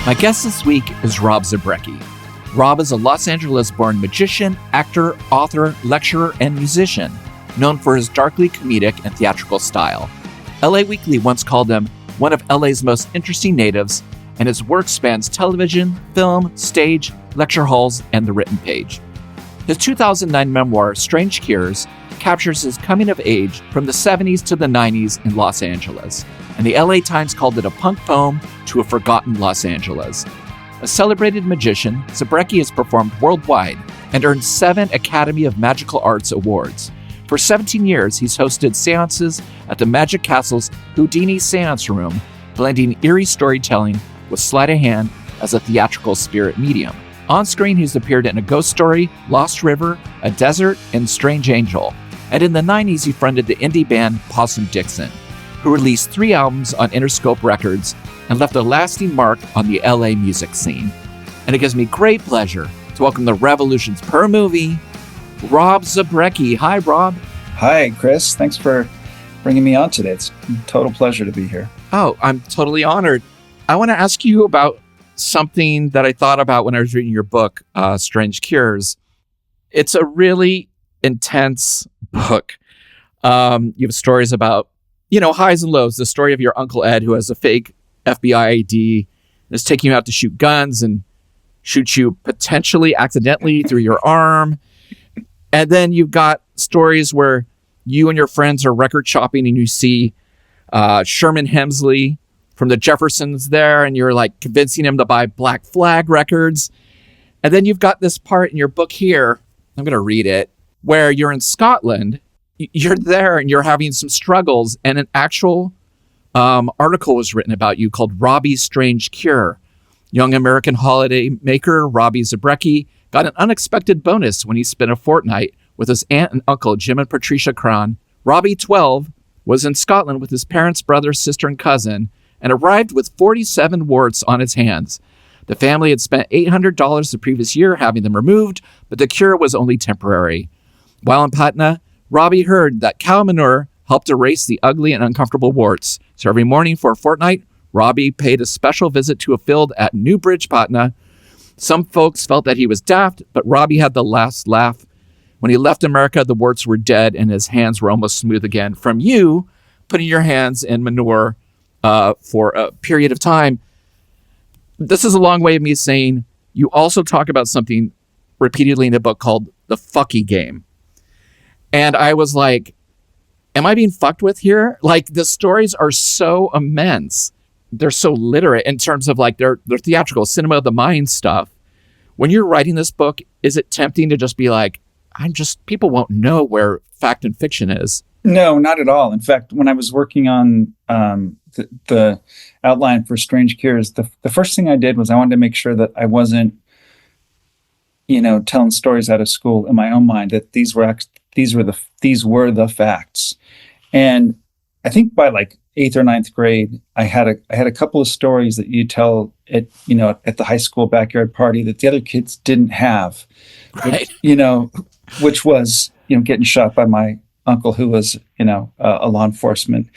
My guest this week is Rob Zabrecky. Rob is a Los Angeles-born magician, actor, author, lecturer, and musician, known for his darkly comedic and theatrical style. LA Weekly once called him one of LA's most interesting natives, and his work spans television, film, stage, lecture halls, and the written page. His 2009 memoir, Strange Cures, captures his coming of age from the 70s to the 90s in Los Angeles, and the LA Times called it a punk poem to a forgotten Los Angeles. A celebrated magician, Zabrecky has performed worldwide and earned 7 Academy of Magical Arts awards. For 17 years, he's hosted seances at the Magic Castle's Houdini Seance Room, blending eerie storytelling with sleight of hand as a theatrical spirit medium. On screen, he's appeared in A Ghost Story, Lost River, A Desert, and Strange Angel. And in the 90s, he fronted the indie band Possum Dixon, who released 3 albums on Interscope Records and left a lasting mark on the LA music scene. And it gives me great pleasure to welcome the Revolutions Per Movie, Rob Zabrecky. Hi, Rob. Hi, Chris. Thanks for bringing me on today. It's a total pleasure to be here. Oh, I'm totally honored. I want to ask you about something that I thought about when I was reading your book, Strange Cures. It's a really intense book. You have stories about, highs and lows. The story of your Uncle Ed, who has a fake F.B.I. ID and is taking you out to shoot guns and shoot you potentially accidentally through your arm. And then you've got stories where you and your friends are record shopping and you see Sherman Hemsley from the Jeffersons there, and you're like convincing him to buy Black Flag records. And then you've got this part in your book here, I'm going to read it, where you're in Scotland. You're there and you're having some struggles, and an actual article was written about you called Robbie's Strange Cure. Young American holiday maker Robbie Zabrecky got an unexpected bonus when he spent a fortnight with his aunt and uncle, Jim and Patricia Cron. Robbie, 12, was in Scotland with his parents, brother, sister, and cousin, and arrived with 47 warts on his hands. The family had spent $800 the previous year having them removed, but the cure was only temporary. While in Patna, Robbie heard that cow manure helped erase the ugly and uncomfortable warts. So every morning for a fortnight, Robbie paid a special visit to a field at Newbridge, Patna. Some folks felt that he was daft, but Robbie had the last laugh. When he left America, the warts were dead and his hands were almost smooth again from you putting your hands in manure for a period of time. This is a long way of me saying you also talk about something repeatedly in the book called the fucky game. And I was like, am I being fucked with here? Like, the stories are so immense. They're so literate in terms of like their theatrical cinema of the mind stuff. When you're writing this book, is it tempting to just be like, people won't know where fact and fiction is? No, not at all. In fact, when I was working on the outline for Strange Cures, the first thing I did was I wanted to make sure that I wasn't, telling stories out of school in my own mind, that these were the facts. And I think by like 8th or 9th grade, I had a couple of stories that you tell at the high school backyard party that the other kids didn't have, right? Which was getting shot by my uncle, who was a law enforcement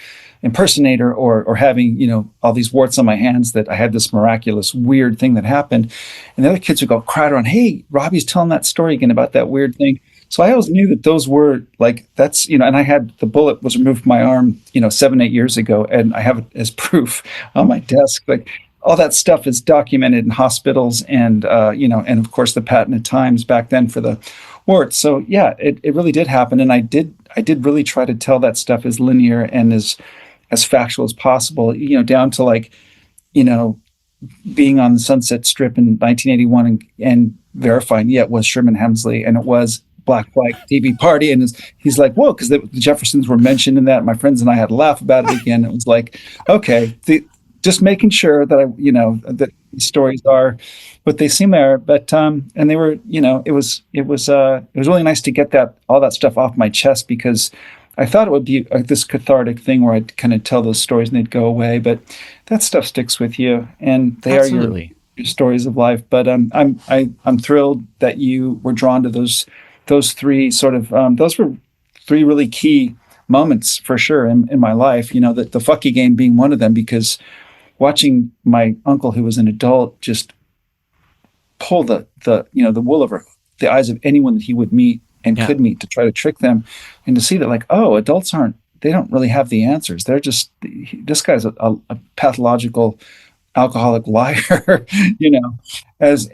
impersonator, or having all these warts on my hands, that I had this miraculous weird thing that happened, and the other kids would go crowd around, hey, Robbie's telling that story again about that weird thing. So I always knew that those were like, that's, and I had the bullet was removed from my arm, 7-8 years ago. And I have it as proof on my desk. Like, all that stuff is documented in hospitals and, and of course the patented times back then for the warts. So yeah, it really did happen. And I did really try to tell that stuff as linear and as factual as possible, down to like, being on the Sunset Strip in 1981 and verifying, it was Sherman Hemsley and it was Black Flag TV party. And he's like, whoa, because the Jeffersons were mentioned in that. My friends and I had a laugh about it again. It was like, okay, just making sure that that the stories are what they seem they are. But and they were, it was really nice to get all that stuff off my chest, because I thought it would be this cathartic thing where I'd kind of tell those stories and they'd go away. But that stuff sticks with you, and they Absolutely. are your stories of life. But I'm thrilled that you were drawn to those three sort of those were three really key moments for sure in my life. The fucky game being one of them, because watching my uncle, who was an adult, just pull the wool over the eyes of anyone that he would meet and could meet to try to trick them, and to see that, like, oh, adults they don't really have the answers. They're just, this guy's a pathological alcoholic liar, but he's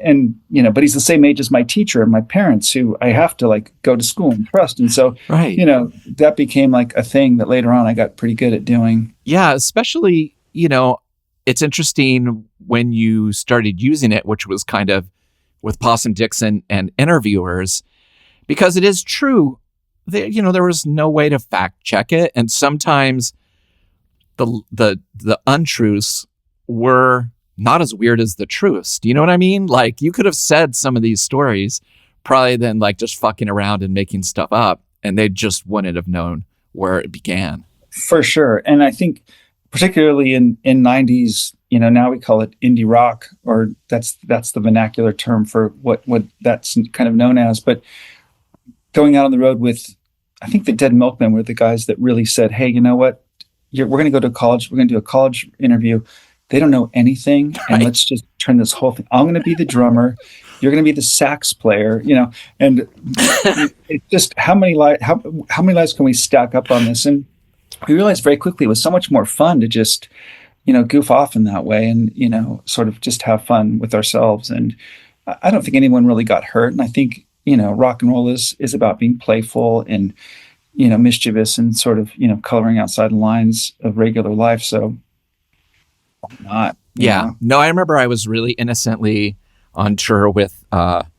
the same age as my teacher and my parents, who I have to like go to school and trust. And so, that became like a thing that later on I got pretty good at doing. Yeah, especially, it's interesting when you started using it, which was kind of with Possum Dixon and interviewers, because it is true that, there was no way to fact check it. And sometimes the untruths were not as weird as the truths. Do you know what I mean? Like, you could have said some of these stories probably then like just fucking around and making stuff up, and they just wouldn't have known where it began. For sure. And I think particularly in 90s, now we call it indie rock, or that's the vernacular term for what that's kind of known as. But going out on the road with, I think the Dead Milkmen were the guys that really said, hey, you know what? We're going to go to college. We're going to do a college interview. They don't know anything. And let's just turn this whole thing. I'm going to be the drummer. You're going to be the sax player, and it's just how many lives can we stack up on this? And we realized very quickly it was so much more fun to just, goof off in that way and, sort of just have fun with ourselves. And I don't think anyone really got hurt. And I think, rock and roll is about being playful and, mischievous and sort of, coloring outside the lines of regular life. So why not? Yeah. No, I remember I was really innocently on tour with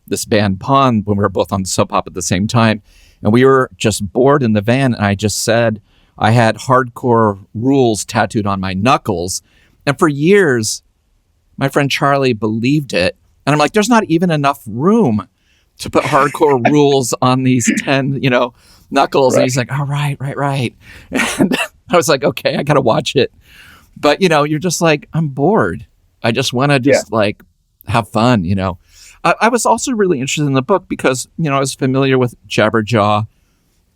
this band Pond when we were both on Sub Pop at the same time. And we were just bored in the van. And I just said I had hardcore rules tattooed on my knuckles. And for years, my friend Charlie believed it. And I'm like, there's not even enough room to put hardcore rules on these 10, knuckles. Right. And he's like, oh, right. And I was like, okay, I got to watch it. But, you're just like, I'm bored. I just want to just like have fun, I was also really interested in the book because, I was familiar with Jabberjaw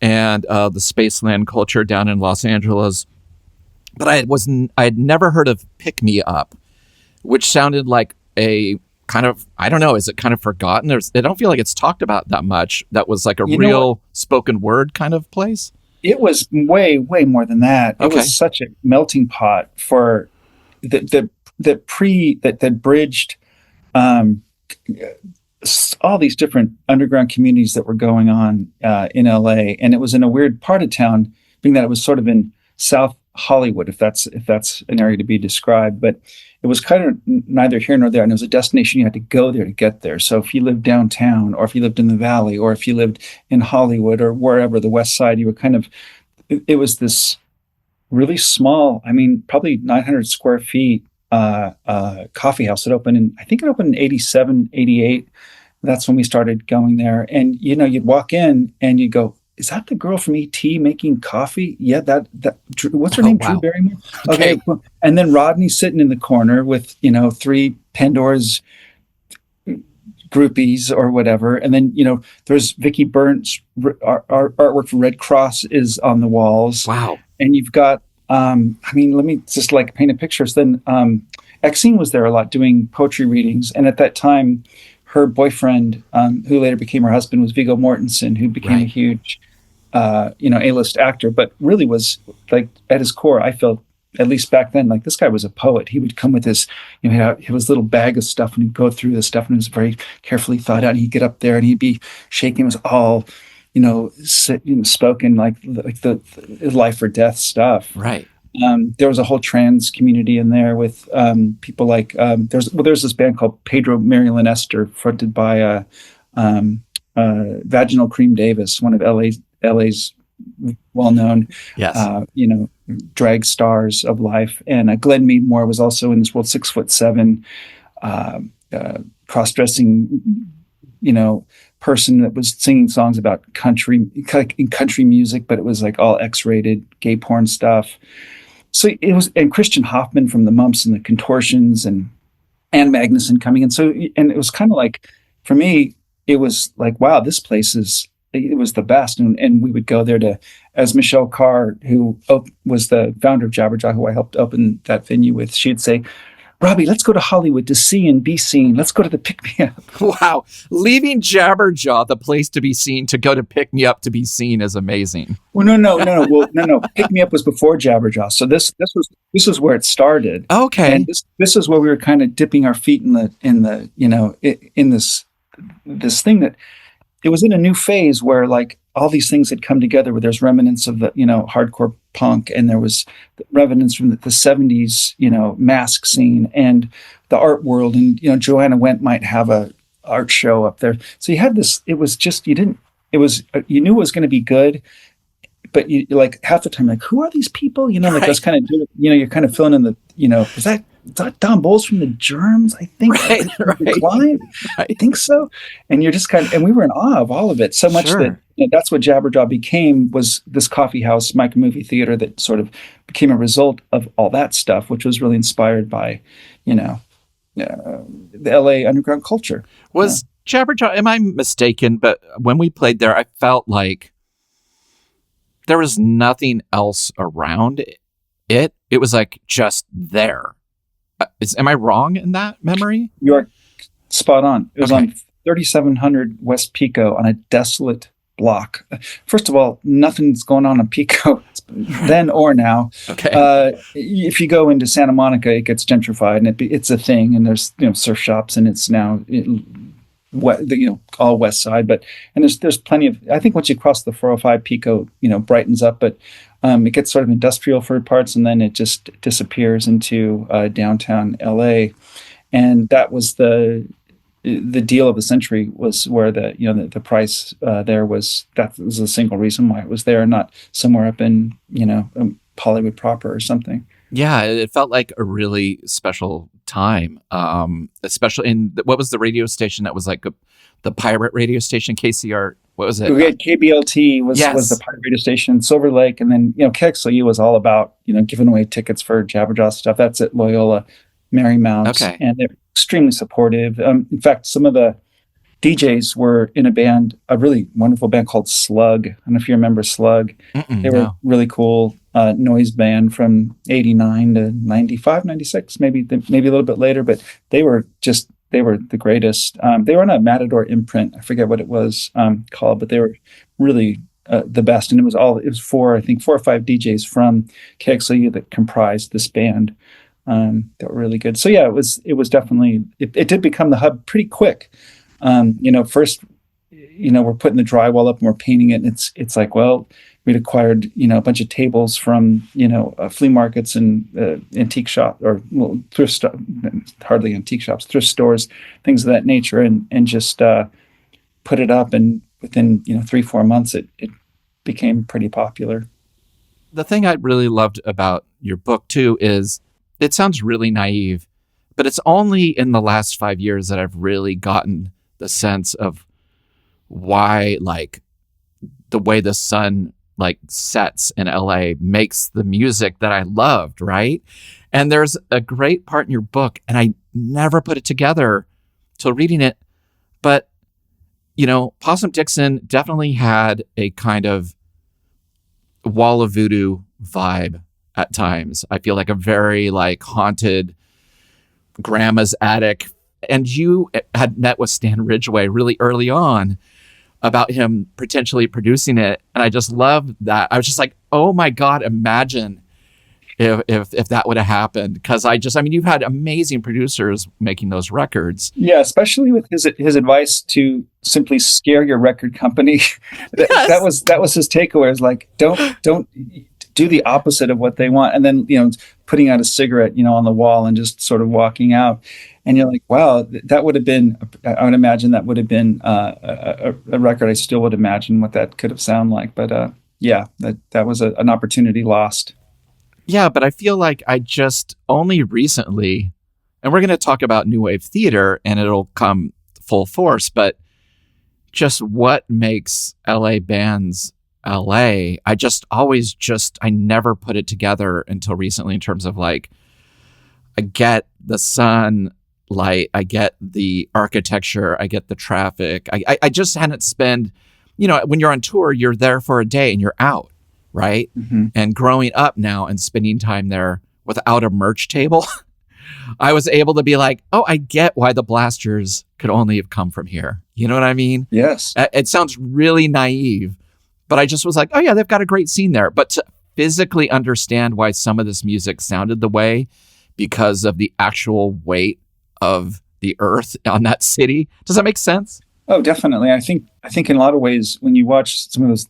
and the Spaceland culture down in Los Angeles. But I had never heard of Pick Me Up, which sounded like a kind of, I don't know, is it kind of forgotten? I don't feel like it's talked about that much. That was like a real spoken word kind of place. It was way, way more than that. It was such a melting pot for that bridged all these different underground communities that were going on in LA. And it was in a weird part of town, being that it was sort of in South Hollywood, if that's an area to be described. But it was kind of neither here nor there. And it was a destination you had to go there to get there. So if you lived downtown, or if you lived in the Valley, or if you lived in Hollywood or wherever, the West Side, you were kind of, it was this really small, probably 900 square feet coffee house that opened I think it opened in 87, 88. That's when we started going there. And, you'd walk in and you'd go, is that the girl from E.T. making coffee? Yeah, what's her name? Wow. Drew Barrymore? Okay. And then Rodney's sitting in the corner with, 3 Pandora's groupies or whatever. And then, there's Vicki Burnt's artwork for Red Cross is on the walls. Wow. And you've got, let me just like paint a picture. So then Exene was there a lot doing poetry readings. And at that time, her boyfriend, who later became her husband, was Viggo Mortensen, who became a huge, A-list actor, but really was like at his core, I felt, at least back then, like this guy was a poet. He would come with his, his little bag of stuff, and he'd go through the stuff, and it was very carefully thought out. And he'd get up there and he'd be shaking. It was all, spoken like the life or death stuff. Right. There was a whole trans community in there with people like there's this band called Pedro Marilyn Esther, fronted by Vaginal Cream Davis, one of LA's well-known drag stars of life. And Glenn Meadmore was also in this world, 6'7", cross-dressing, person that was singing songs about country music, but it was like all X-rated gay porn stuff. So it was, and Christian Hoffman from the Mumps and the Contortions, and Ann Magnuson coming in. So, and it was kind of like, for me, it was like, wow, this place is it was the best. And we would go there to, as Michelle Carr, who was the founder of Jabberjaw, who I helped open that venue with, she'd say, Robbie, let's go to Hollywood to see and be seen. Let's go to the Pick Me Up. Wow. Leaving Jabberjaw, the place to be seen, to go to Pick Me Up to be seen is amazing. Well, no. Well, no. Pick Me Up was before Jabberjaw. So this was where it started. Okay. And this is where we were kind of dipping our feet in this thing that it was in a new phase where like all these things had come together, where there's remnants of the, hardcore punk, and there was remnants from the 70s, mask scene and the art world. And, Joanna Went might have a art show up there. So you had this, it was just, you knew it was going to be good, but you like half the time, like, who are these people? Like those kind of, you're kind of filling in the, is that Don Bowles from the Germs? I think. Right. Klein? I think so. And you're just kind of, and we were in awe of all of it so much that that's what Jabberjaw became, was this coffee house micro movie theater that sort of became a result of all that stuff, which was really inspired by, the LA underground culture. Was Jabberjaw, am I mistaken? But when we played there, I felt like there was nothing else around it. It was like just there. Am I wrong in that memory? You're spot on. It was on 3700 West Pico on a desolate block. First of all, nothing's going on Pico then or now. Okay. If you go into Santa Monica, it gets gentrified, and it's a thing. And there's surf shops, and it's now all West Side. And there's plenty of. I think once you cross the 405, Pico brightens up, but it gets sort of industrial for parts, and then it just disappears into downtown LA. And that was the deal of the century, was where the price there was. That was the single reason why it was there, not somewhere up in Hollywood proper or something. Yeah, it felt like a really special time, especially in what was the radio station that was like the pirate radio station, KCR. What was it? We had KBLT was the pirate radio station, Silver Lake, and then KXLU was all about giving away tickets for Jabberjaw stuff. That's at Loyola Marymount, and they're extremely supportive. In fact, some of the DJs were in a really wonderful band called Slug. I don't know if you remember Slug. They were really cool noise band from 89 to 95, 96, maybe a little bit later, but they were the greatest. They were on a Matador imprint. I forget what it was called, but they were really the best. And it was 4 or 5 DJs from KXLU that comprised this band that were really good. So yeah, it was definitely, it did become the hub pretty quick. First, we're putting the drywall up and we're painting it. And it's like, well, we'd acquired, a bunch of tables from, flea markets and antique shop thrift store, hardly antique shops, thrift stores, things of that nature. And just put it up. And within, 3-4 months, it became pretty popular. The thing I really loved about your book too is it sounds really naive, but it's only in the last 5 years that I've really gotten the sense of why, like, the way the sun sets in LA makes the music that I loved, right? And there's a great part in your book, and I never put it together till reading it, but Possum Dixon definitely had a kind of Wall of Voodoo vibe at times. I feel like a very haunted grandma's attic. And you had met with Stan Ridgway really early on about him potentially producing it. And I just loved that. I was just like, oh my God, imagine if that would have happened. Because you've had amazing producers making those records. Yeah, especially with his advice to simply scare your record company. That was his takeaway. Is like, don't do the opposite of what they want. And then, putting out a cigarette, on the wall and just sort of walking out. And you're like, wow, that would have been, I would imagine that would have been a record. I still would imagine what that could have sounded like. But that was an opportunity lost. Yeah, but I feel like I just only recently, and we're going to talk about New Wave Theater and it'll come full force, but just what makes LA bands LA, I never put it together until recently in terms of I get the sun light, I get the architecture, I get the traffic. I just hadn't spent when you're on tour, you're there for a day and you're out, right? Mm-hmm. And growing up now and spending time there without a merch table, I was able to be like, oh, I get why the Blasters could only have come from here. You know what I mean? Yes. It sounds really naive, but I just was like, oh yeah, they've got a great scene there. But to physically understand why some of this music sounded the way because of the actual weight of the earth on that city. Does that make sense? Oh, definitely. I think in a lot of ways, when you watch some of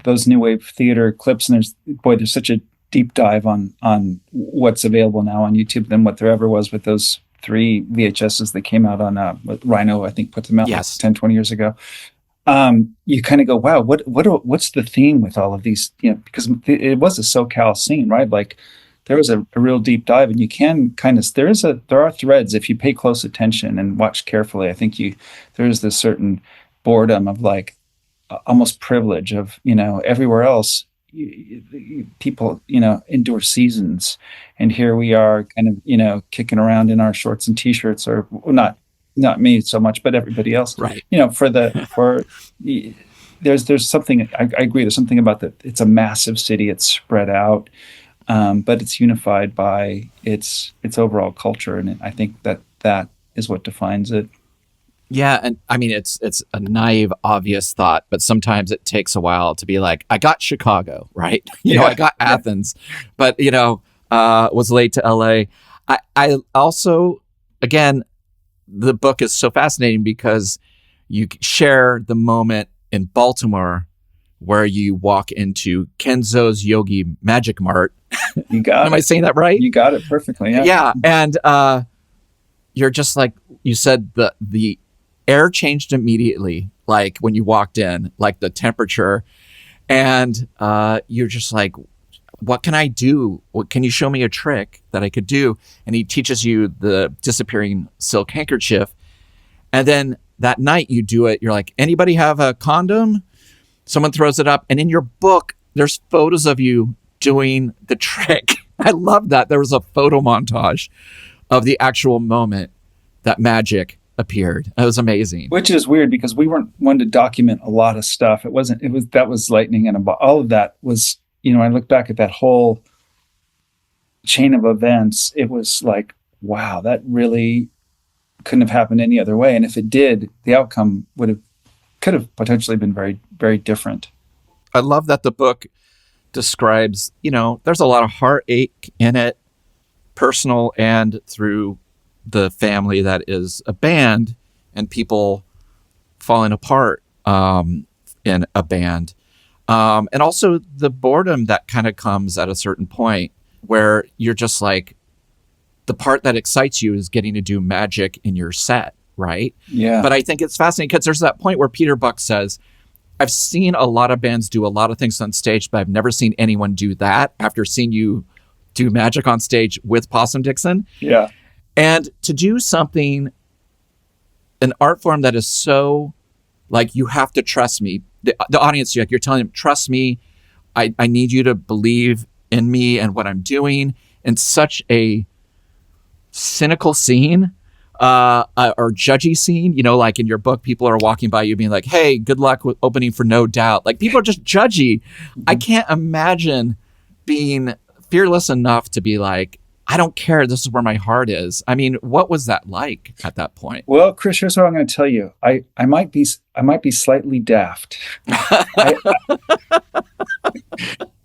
those new wave theater clips, and there's such a deep dive on what's available now on YouTube than what there ever was with those 3 VHSs that came out on Rhino, I think put them out like 10, 20 years ago. You kind of go, wow, what's the theme with all of these? Because it was a SoCal scene, right? Like there was a real deep dive, and you can kind of there are threads if you pay close attention and watch carefully. I think there is this certain boredom of like almost privilege of everywhere else people endure seasons, and here we are kind of kicking around in our shorts and t-shirts, or well, not me so much, but everybody else, right? There's something, I agree, there's something about that. It's a massive city, it's spread out, but it's unified by its overall culture, and I think that is what defines it. Yeah, and I mean it's a naive, obvious thought, but sometimes it takes a while to be like, I got Chicago, right? I got Athens, but was late to LA. I also, again, the book is so fascinating because you share the moment in Baltimore where you walk into Kenzo's Yogi Magic Mart. You got it. Am I saying that right? You got it perfectly. Yeah. Yeah, and you're just like, you said the air changed immediately, like when you walked in, like the temperature, and you're just like, what can I do? Can you show me a trick that I could do? And he teaches you the disappearing silk handkerchief. And then that night you do it. You're like, anybody have a condom? Someone throws it up. And in your book, there's photos of you doing the trick. I love that. There was a photo montage of the actual moment that magic appeared. It was amazing. Which is weird because we weren't one to document a lot of stuff. That was lightning and all of that was, I look back at that whole chain of events. It was like, wow, that really couldn't have happened any other way. And if it did, the outcome could have potentially been very, very different. I love that the book describes, there's a lot of heartache in it, personal and through the family that is a band and people falling apart in a band. And also the boredom that kind of comes at a certain point where you're just like, the part that excites you is getting to do magic in your set, right? Yeah. But I think it's fascinating because there's that point where Peter Buck says, I've seen a lot of bands do a lot of things on stage, but I've never seen anyone do that after seeing you do magic on stage with Possum Dixon. Yeah. And to do something, an art form that is so like, you have to trust me. The audience, you're telling them, trust me. I need you to believe in me and what I'm doing. In such a cynical scene or judgy scene, like in your book, people are walking by you being like, hey, good luck with opening for No Doubt. Like people are just judgy. Mm-hmm. I can't imagine being fearless enough to be like, I don't care. This is where my heart is. I mean, what was that like at that point? Well, Chris, here's what I'm going to tell you. I might be slightly daft.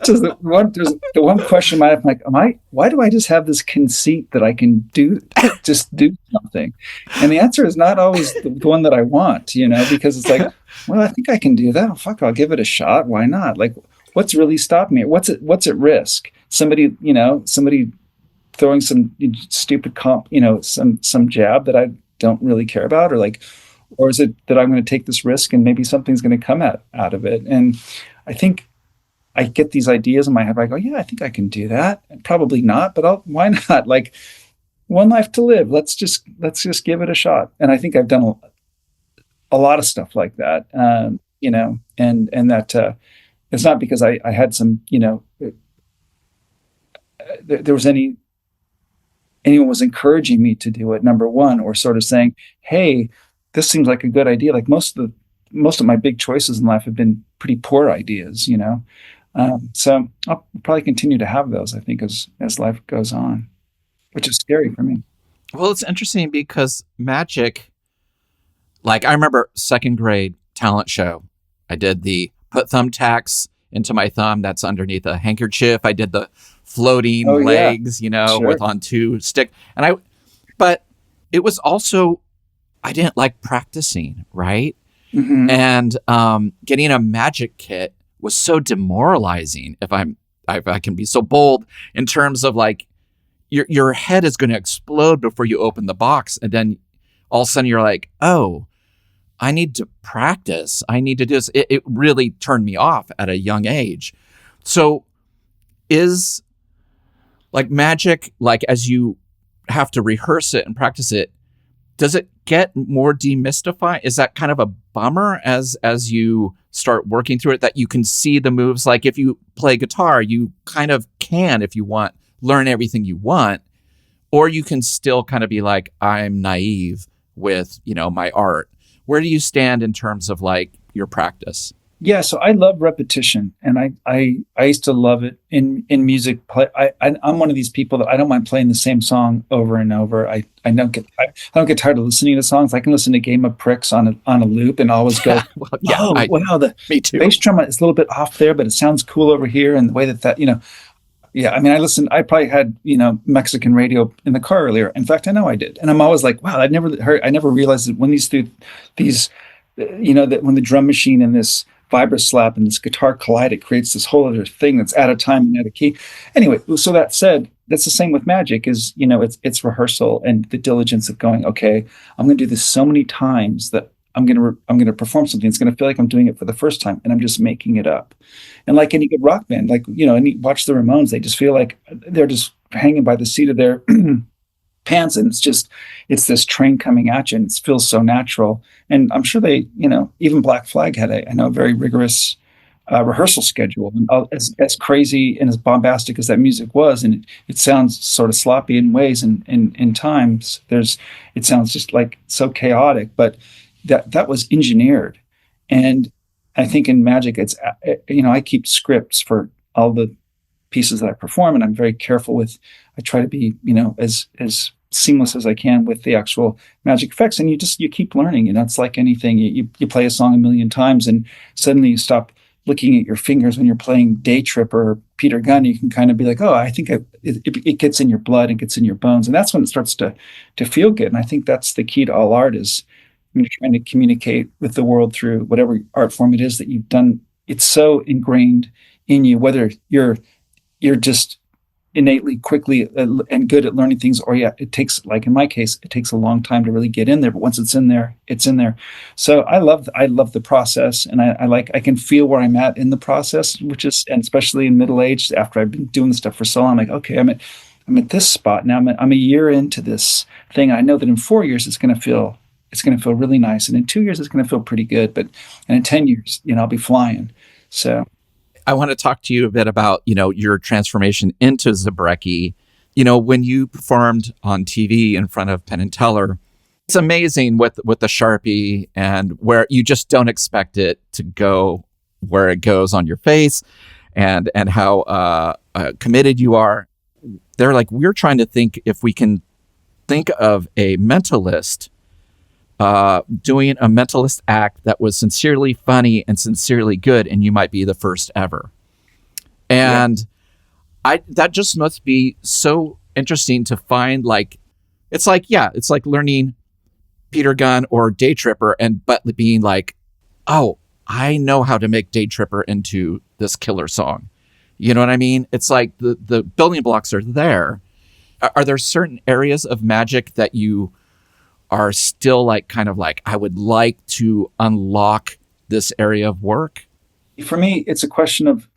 So the one question I have, like, why do I just have this conceit that I can do something? And the answer is not always the one that I want, because it's like, well, I think I can do that. Oh, fuck, I'll give it a shot. Why not? Like, what's really stopping me? What's at risk? Somebody throwing some stupid some jab that I don't really care about, or is it that I'm going to take this risk and maybe something's going to come out of it? And I think I get these ideas in my head. I go, yeah, I think I can do that. Probably not, but why not? Like, one life to live. Let's just give it a shot. And I think I've done a lot of stuff like that, and that it's not because I had some, there was anyone was encouraging me to do it, number one, or sort of saying, hey, this seems like a good idea. Like most of most of my big choices in life have been pretty poor ideas, you know. So I'll probably continue to have those, I think, as life goes on, which is scary for me. Well, it's interesting because magic, like I remember second grade talent show. I did the put thumbtacks into my thumb that's underneath a handkerchief. I did the floating legs, you know, with on two stick. But it was also, I didn't like practicing, right? Mm-hmm. And getting a magic kit was so demoralizing. If I can be so bold in terms of like, your head is going to explode before you open the box. And then all of a sudden you're like, oh, I need to practice. I need to do this. It really turned me off at a young age. So is like magic, like as you have to rehearse it and practice it, does it get more demystified? Is that kind of a bummer as you start working through it, that you can see the moves? Like if you play guitar, you kind of can, if you want, learn everything you want, or you can still kind of be like, I'm naive with, you know, my art. Where do you stand in terms of like your practice? Yeah, so I love repetition, and I used to love it in music. I'm one of these people that I don't mind playing the same song over and over. I don't get tired of listening to songs. I can listen to Game of Pricks on a loop and always go, wow, the bass drum is a little bit off there, but it sounds cool over here, and the way that you know. Yeah, I mean, I probably had, you know, Mexican radio in the car earlier. In fact, I know I did. And I'm always like, wow, I never realized that when these, you know, that when the drum machine and this vibra slap and this guitar collide, it creates this whole other thing that's out of time and out of key. Anyway, so that said, that's the same with magic is, you know, it's rehearsal and the diligence of going, okay, I'm going to do this so many times that I'm going to perform something. It's going to feel like I'm doing it for the first time, and I'm just making it up. And like any good rock band, like, you know, and you watch the Ramones, they just feel like they're just hanging by the seat of their pants, and it's this train coming at you, and it feels so natural. And I'm sure they, you know, even Black Flag had a very rigorous rehearsal schedule, and as crazy and as bombastic as that music was, and it sounds sort of sloppy in ways, and in times it sounds just like so chaotic, but that was engineered. And I think in magic, it's, you know, I keep scripts for all the pieces that I perform, and I'm very careful I try to be, you know, as seamless as I can with the actual magic effects. And you keep learning, you know, it's like anything. You play a song a million times, and suddenly you stop looking at your fingers when you're playing Day Tripper or Peter Gunn. You can kind of be like, oh, I think it gets in your blood, it gets in your bones. And that's when it starts to feel good. And I think that's the key to all art is, when you're trying to communicate with the world through whatever art form it is that you've done, it's so ingrained in you, whether you're just innately quickly and good at learning things, or it takes, like in my case, it takes a long time to really get in there, but once it's in there, it's in there. So I love the process, and I can feel where I'm at in the process, which is, and especially in middle age, after I've been doing this stuff for so long, I'm like, okay, I'm at this spot now. I'm a year into this thing. I know that in 4 years it's going to feel really nice. And in 2 years, it's going to feel pretty good. And in 10 years, you know, I'll be flying. So I want to talk to you a bit about, you know, your transformation into Zabrecky. You know, when you performed on TV in front of Penn and Teller, it's amazing with the Sharpie, and where you just don't expect it to go where it goes on your face, and how committed you are. They're like, we're trying to think if we can think of a mentalist doing a mentalist act that was sincerely funny and sincerely good, and you might be the first ever. And that just must be so interesting to find. Like, it's like learning Peter Gunn or Day Tripper, but being like, oh, I know how to make Day Tripper into this killer song. You know what I mean? It's like the building blocks are there. Are there certain areas of magic that you are still like, kind of like, I would like to unlock this area of work? For me, it's a question of,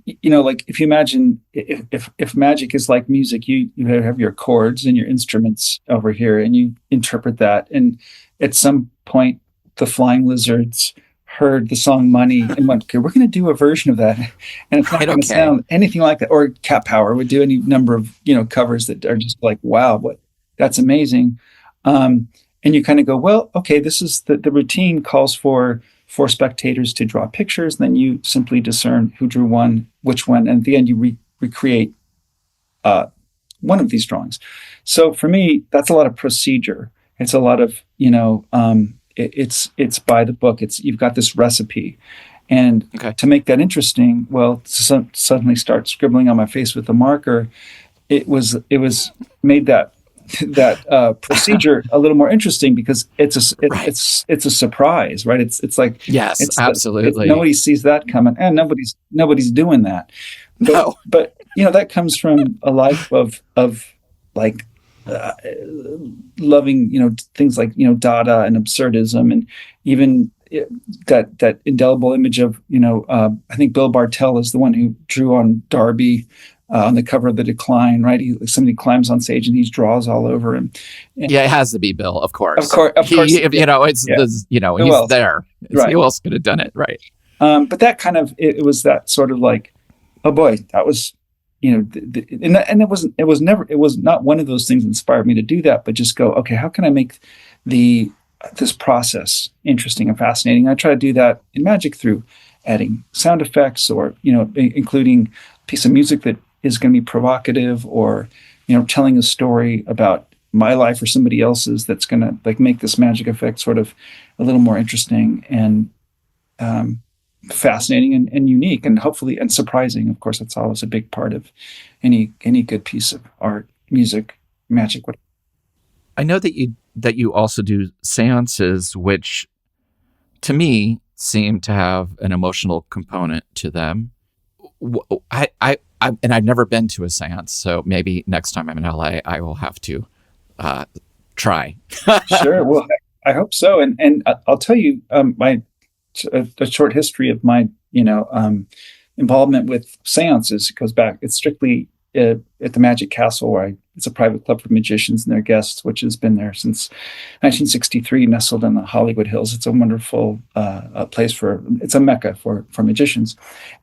you know, like if you imagine if magic is like music, you have your chords and your instruments over here, and you interpret that. And at some point, the Flying Lizards heard the song Money and went, okay, we're going to do a version of that. And it's not going to sound anything like that. Or Cat Power would do any number of, you know, covers that are just like, wow, that's amazing. And And you kind of go, well, okay, this is the routine calls for spectators to draw pictures. And then you simply discern who drew which one. And at the end, you recreate one of these drawings. So for me, that's a lot of procedure. It's a lot of, it's by the book. You've got this recipe. And to make that interesting, well, to suddenly start scribbling on my face with a marker, it was made that procedure a little more interesting because it's a surprise, right? It's like, yes, absolutely. Nobody sees that coming, and nobody's doing that. But that comes from a life of like loving things like Dada and absurdism, and even that indelible image of I think Bill Bartell is the one who drew on Darby on the cover of The Decline, right? Somebody climbs on stage and he draws all over him. Yeah, it has to be Bill, of course. Of course, he's there. Right. Who else could have done it, right? But that kind of it was that sort of like, oh boy, that was and it was not one of those things that inspired me to do that, but just go, okay, how can I make this process interesting and fascinating? I try to do that in magic through adding sound effects or including a piece of music that is going to be provocative, or telling a story about my life or somebody else's that's going to like make this magic effect sort of a little more interesting and fascinating and unique, and hopefully and surprising. Of course, that's always a big part of any good piece of art, music, magic. I know that you also do seances, which to me seem to have an emotional component to them. And I've never been to a seance, so maybe next time I'm in LA, I will have to try. Sure. Well, I hope so. And I'll tell you a short history of my involvement with seances. It goes back. It's strictly at the Magic Castle, where it's a private club for magicians and their guests, which has been there since 1963, nestled in the Hollywood Hills. It's a wonderful place it's a mecca for magicians.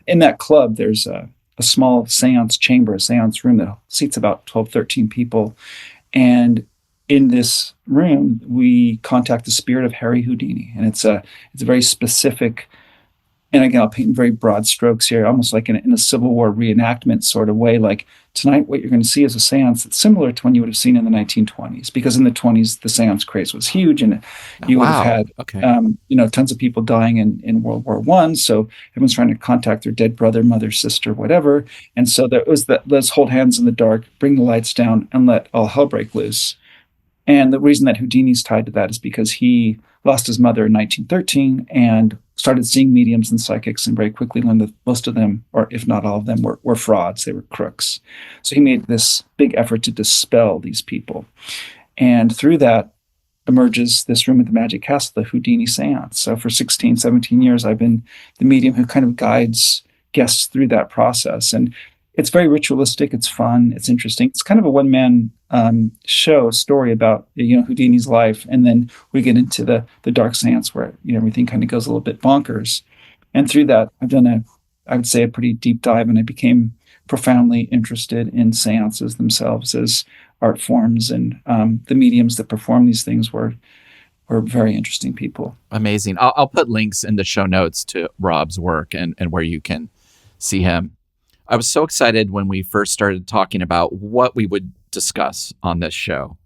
In that club, there's a small seance chamber, a seance room that seats about 12, 13 people. And in this room, we contact the spirit of Harry Houdini. And it's a very specific, and again, I'll paint in very broad strokes here, almost like in a Civil War reenactment sort of way. Like tonight, what you're going to see is a seance that's similar to one you would have seen in the 1920s, because in the 20s, the seance craze was huge, and you would have had, tons of people dying in World War I. So everyone's trying to contact their dead brother, mother, sister, whatever. And so there was that, let's hold hands in the dark, bring the lights down, and let all hell break loose. And the reason that Houdini's tied to that is because he lost his mother in 1913 and started seeing mediums and psychics, and very quickly learned that most of them, or if not all of them, were frauds. They were crooks. So he made this big effort to dispel these people. And through that emerges this room at the Magic Castle, the Houdini seance. So for 16, 17 years, I've been the medium who kind of guides guests through that process. And it's very ritualistic. It's fun. It's interesting. It's kind of a one-man story about Houdini's life, and then we get into the dark seance where everything kind of goes a little bit bonkers. And through that, I've done I would say a pretty deep dive, and I became profoundly interested in seances themselves as art forms, and the mediums that perform these things were very interesting people. Amazing. I'll put links in the show notes to Rob's work and where you can see him. I was so excited when we first started talking about what we would discuss on this show.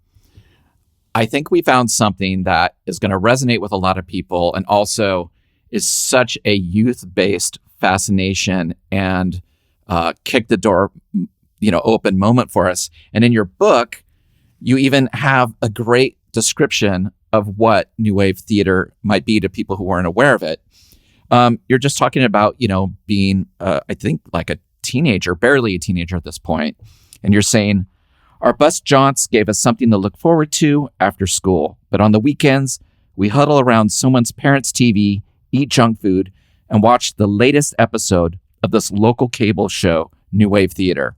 I think we found something that is going to resonate with a lot of people, and also is such a youth-based fascination and kick the door, open moment for us. And in your book, you even have a great description of what New Wave theater might be to people who weren't aware of it. You're just talking about, being, I think, like a teenager, barely a teenager at this point. And you're saying, our bus jaunts gave us something to look forward to after school. But on the weekends, we huddle around someone's parents' TV, eat junk food, and watch the latest episode of this local cable show, New Wave Theater.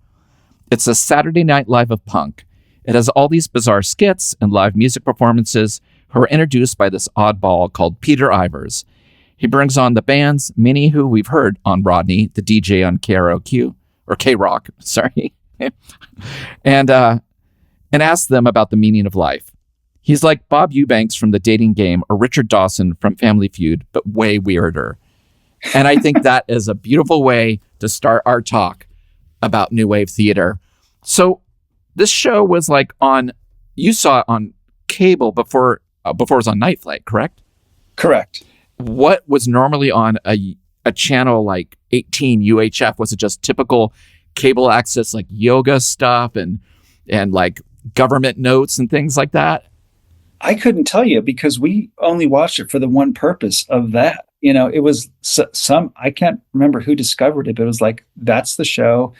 It's a Saturday Night Live of punk. It has all these bizarre skits and live music performances who are introduced by this oddball called Peter Ivers. He brings on the bands, many who we've heard on Rodney, the DJ on KROQ, or K-Rock, sorry, and asks them about the meaning of life. He's like Bob Eubanks from The Dating Game or Richard Dawson from Family Feud, but way weirder. And I think that is a beautiful way to start our talk about New Wave theater. So this show was like you saw it on cable before it was on Night Flight, correct? Correct. What was normally on a channel like 18 UHF? Was it just typical cable access, like yoga stuff and like government notes and things like that? I couldn't tell you because we only watched it for the one purpose of that. It was I can't remember who discovered it, but it was like, that's the show.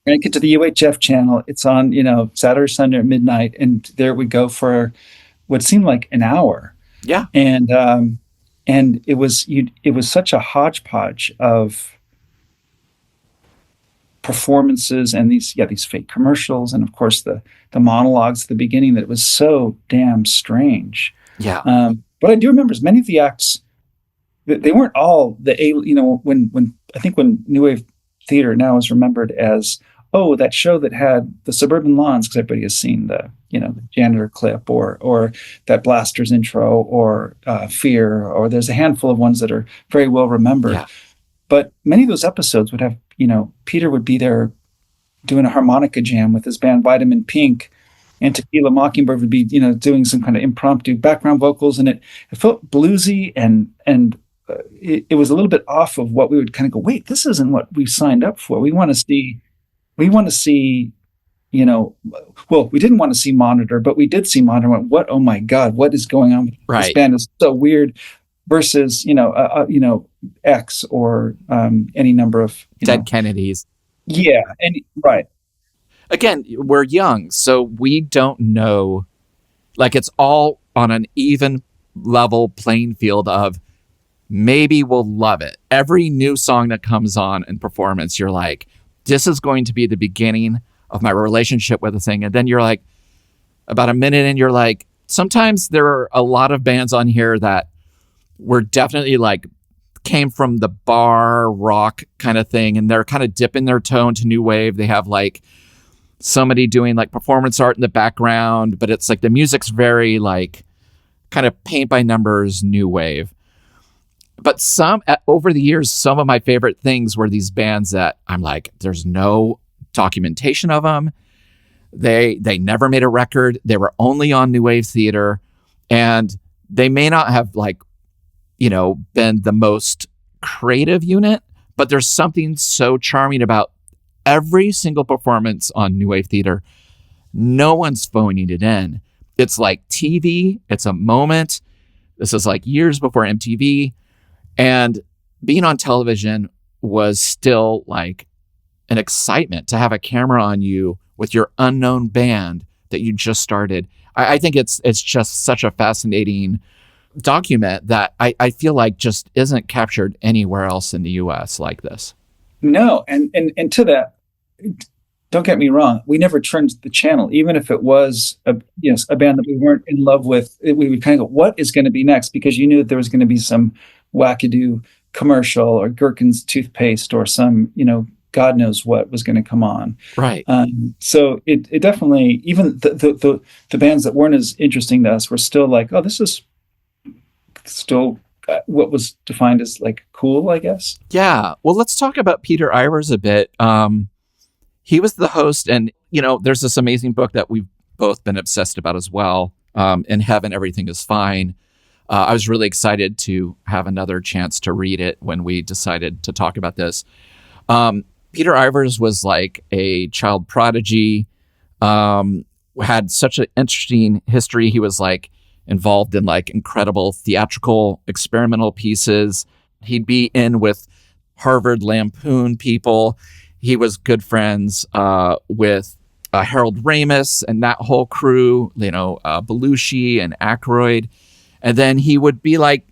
We're going to get to the UHF channel. It's on, Saturday, Sunday at midnight. And there we go for what seemed like an hour. Yeah. And it was such a hodgepodge of performances and these fake commercials. And of course the monologues at the beginning, that it was so damn strange. Yeah. What I do remember is many of the acts, they weren't all when I think when New Wave theater now is remembered as, that show that had the Suburban Lawns, because everybody has seen the janitor clip or that Blasters intro or Fear, or there's a handful of ones that are very well remembered. Yeah. But many of those episodes would have, Peter would be there doing a harmonica jam with his band Vitamin Pink, and Tequila Mockingbird would be, doing some kind of impromptu background vocals, and it felt bluesy and it was a little bit off of what we would kind of go, wait, this isn't what we signed up for. We want to see, we didn't want to see Monitor, but we did see Monitor. What? Oh my God, what is going on? Right. This band is so weird. Versus, X or any number of Dead Kennedys. Yeah, and right. Again, we're young, so we don't know. Like, it's all on an even level playing field of maybe we'll love it. Every new song that comes on in performance, you're like, this is going to be the beginning of my relationship with the thing. And then you're like, about a minute in, you're like, sometimes there are a lot of bands on here that were definitely like came from the bar rock kind of thing, and they're kind of dipping their toe into new wave. They have like somebody doing like performance art in the background, but it's like the music's very like kind of paint by numbers new wave. But over the years, some of my favorite things were these bands that I'm like, there's no documentation of them. They never made a record. They were only on new wave theater, and they may not have like been the most creative unit, but there's something so charming about every single performance on New Wave Theater. No one's phoning it in. It's like TV. It's a moment. This is like years before MTV. And being on television was still like an excitement to have a camera on you with your unknown band that you just started. I think it's just such a fascinating document that I feel like just isn't captured anywhere else in the US like this. No, and to that, don't get me wrong, we never turned the channel, even if it was a band that we weren't in love with. We would kind of go, what is going to be next? Because you knew that there was going to be some wackadoo commercial or Gherkin's toothpaste or some God knows what was going to come on. Right. So it definitely, even the bands that weren't as interesting to us were still like, oh, this is still what was defined as like cool, I guess. Yeah. Well, let's talk about Peter Ivers a bit. He was the host, and there's this amazing book that we've both been obsessed about as well. In Heaven, Everything is Fine. I was really excited to have another chance to read it when we decided to talk about this. Peter Ivers was like a child prodigy, had such an interesting history. He was like involved in like incredible theatrical experimental pieces. He'd be in with Harvard Lampoon people. He was good friends with Harold Ramis and that whole crew, Belushi and Aykroyd. And then he would be like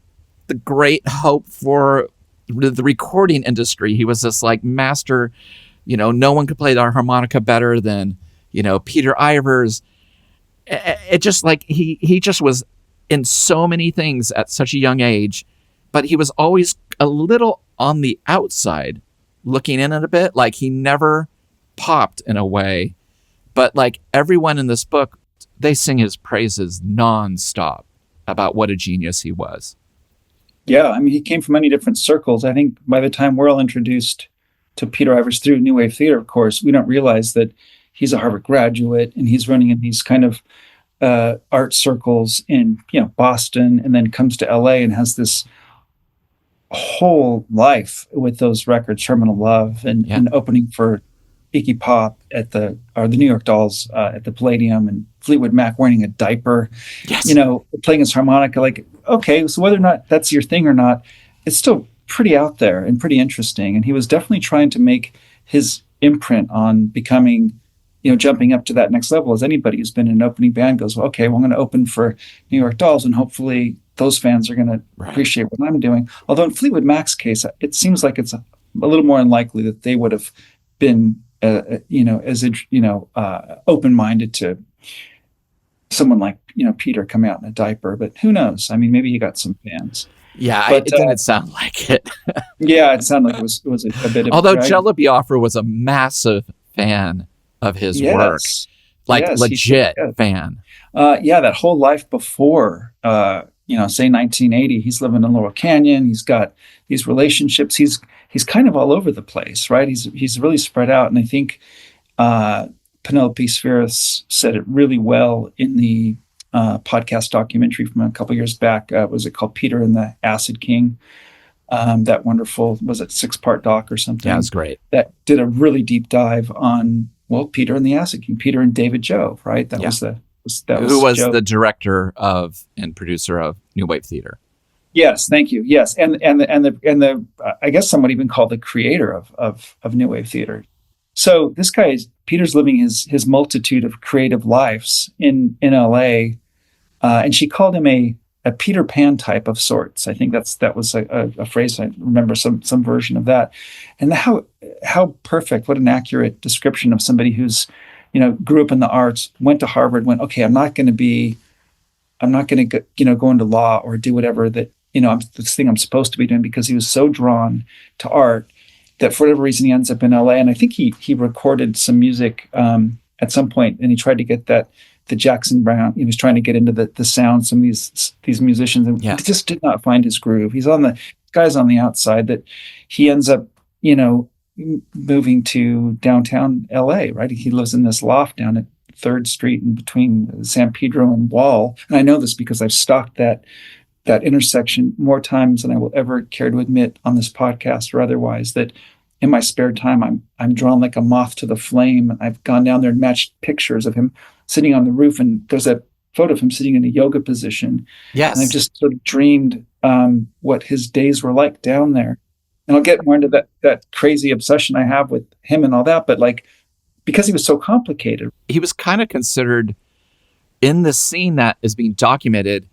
the great hope for the recording industry. He was this like master, no one could play the harmonica better than, Peter Ivers. It just like, he just was in so many things at such a young age, but he was always a little on the outside looking in it a bit. Like he never popped in a way, but like everyone in this book they sing his praises nonstop about what a genius he was. Yeah, I mean, he came from many different circles. I think by the time we're all introduced to Peter Ivers through New Wave Theater, of course, we don't realize that he's a Harvard graduate and he's running in these kind of art circles in Boston, and then comes to LA and has this whole life with those records, Terminal Love, and opening for Iggy Pop at the New York Dolls at the Palladium, and Fleetwood Mac wearing a diaper, playing his harmonica. Like, okay, so whether or not that's your thing or not, it's still pretty out there and pretty interesting. And he was definitely trying to make his imprint on becoming, jumping up to that next level. As anybody who's been in an opening band goes, well, okay, well, I'm going to open for New York Dolls, and hopefully those fans are going to appreciate what I'm doing. Although in Fleetwood Mac's case, it seems like it's a little more unlikely that they would have been, open-minded to someone like, Peter coming out in a diaper. But who knows? I mean, maybe he got some fans. Yeah, but it didn't sound like it. Yeah, it sounded like it was a bit of. Although Jello Biafra was a massive fan of his work, legit fan. That whole life before, say 1980, he's living in Laurel Canyon. He's got these relationships. He's kind of all over the place, right? He's really spread out. And I think Penelope Spheris said it really well in the podcast documentary from a couple years back. Was it called Peter and the Acid King? That wonderful, was it 6-part doc or something? Yeah, it was great. That did a really deep dive on, Peter and the Acid King, Peter and David Jove, right? Who was Jove. The director of and producer of New Wave Theater. Yes, thank you. Yes, and the I guess some would even call the creator of New Wave Theater. So this guy Peter's living his multitude of creative lives in LA, and she called him a Peter Pan type of sorts. I think that was a phrase. I remember some version of that, and how perfect, what an accurate description of somebody who's grew up in the arts, went to Harvard, went, okay, I'm not going to go into law or do whatever that this thing I'm supposed to be doing, because he was so drawn to art that for whatever reason he ends up in LA. And I think he recorded some music at some point, and he tried to get the Jackson Browne. He was trying to get into the sound, some of these musicians, and he just did not find his groove. He's on the outside, that he ends up, moving to downtown LA, right? He lives in this loft down at 3rd Street in between San Pedro and Wall. And I know this because I've stalked that intersection more times than I will ever care to admit on this podcast or otherwise, that in my spare time, I'm drawn like a moth to the flame. And I've gone down there and matched pictures of him sitting on the roof. And there's a photo of him sitting in a yoga position. Yes. And I've just sort of dreamed what his days were like down there. And I'll get more into that crazy obsession I have with him and all that. But because he was so complicated. He was kind of considered in the scene that is being documented.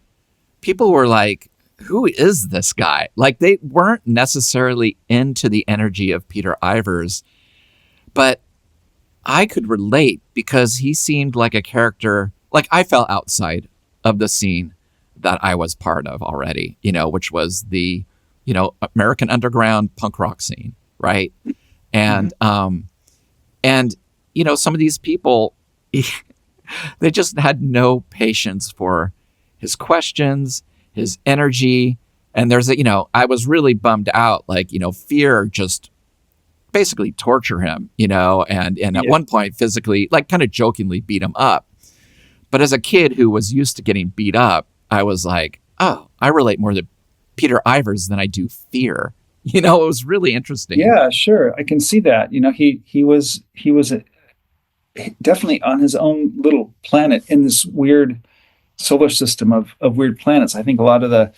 People were like, who is this guy? Like, they weren't necessarily into the energy of Peter Ivers, but I could relate because he seemed like a character, like I fell outside of the scene that I was part of already, which was the, American underground punk rock scene. Right. And, some of these people, they just had no patience for his questions, his energy. And there's I was really bummed out, fear just basically torture him, and at one point physically, kind of jokingly beat him up. But as a kid who was used to getting beat up, I was like, oh, I relate more to Peter Ivers than I do fear. It was really interesting. Yeah, sure. I can see that. He was definitely on his own little planet in this weird solar system of weird planets. I think a lot of the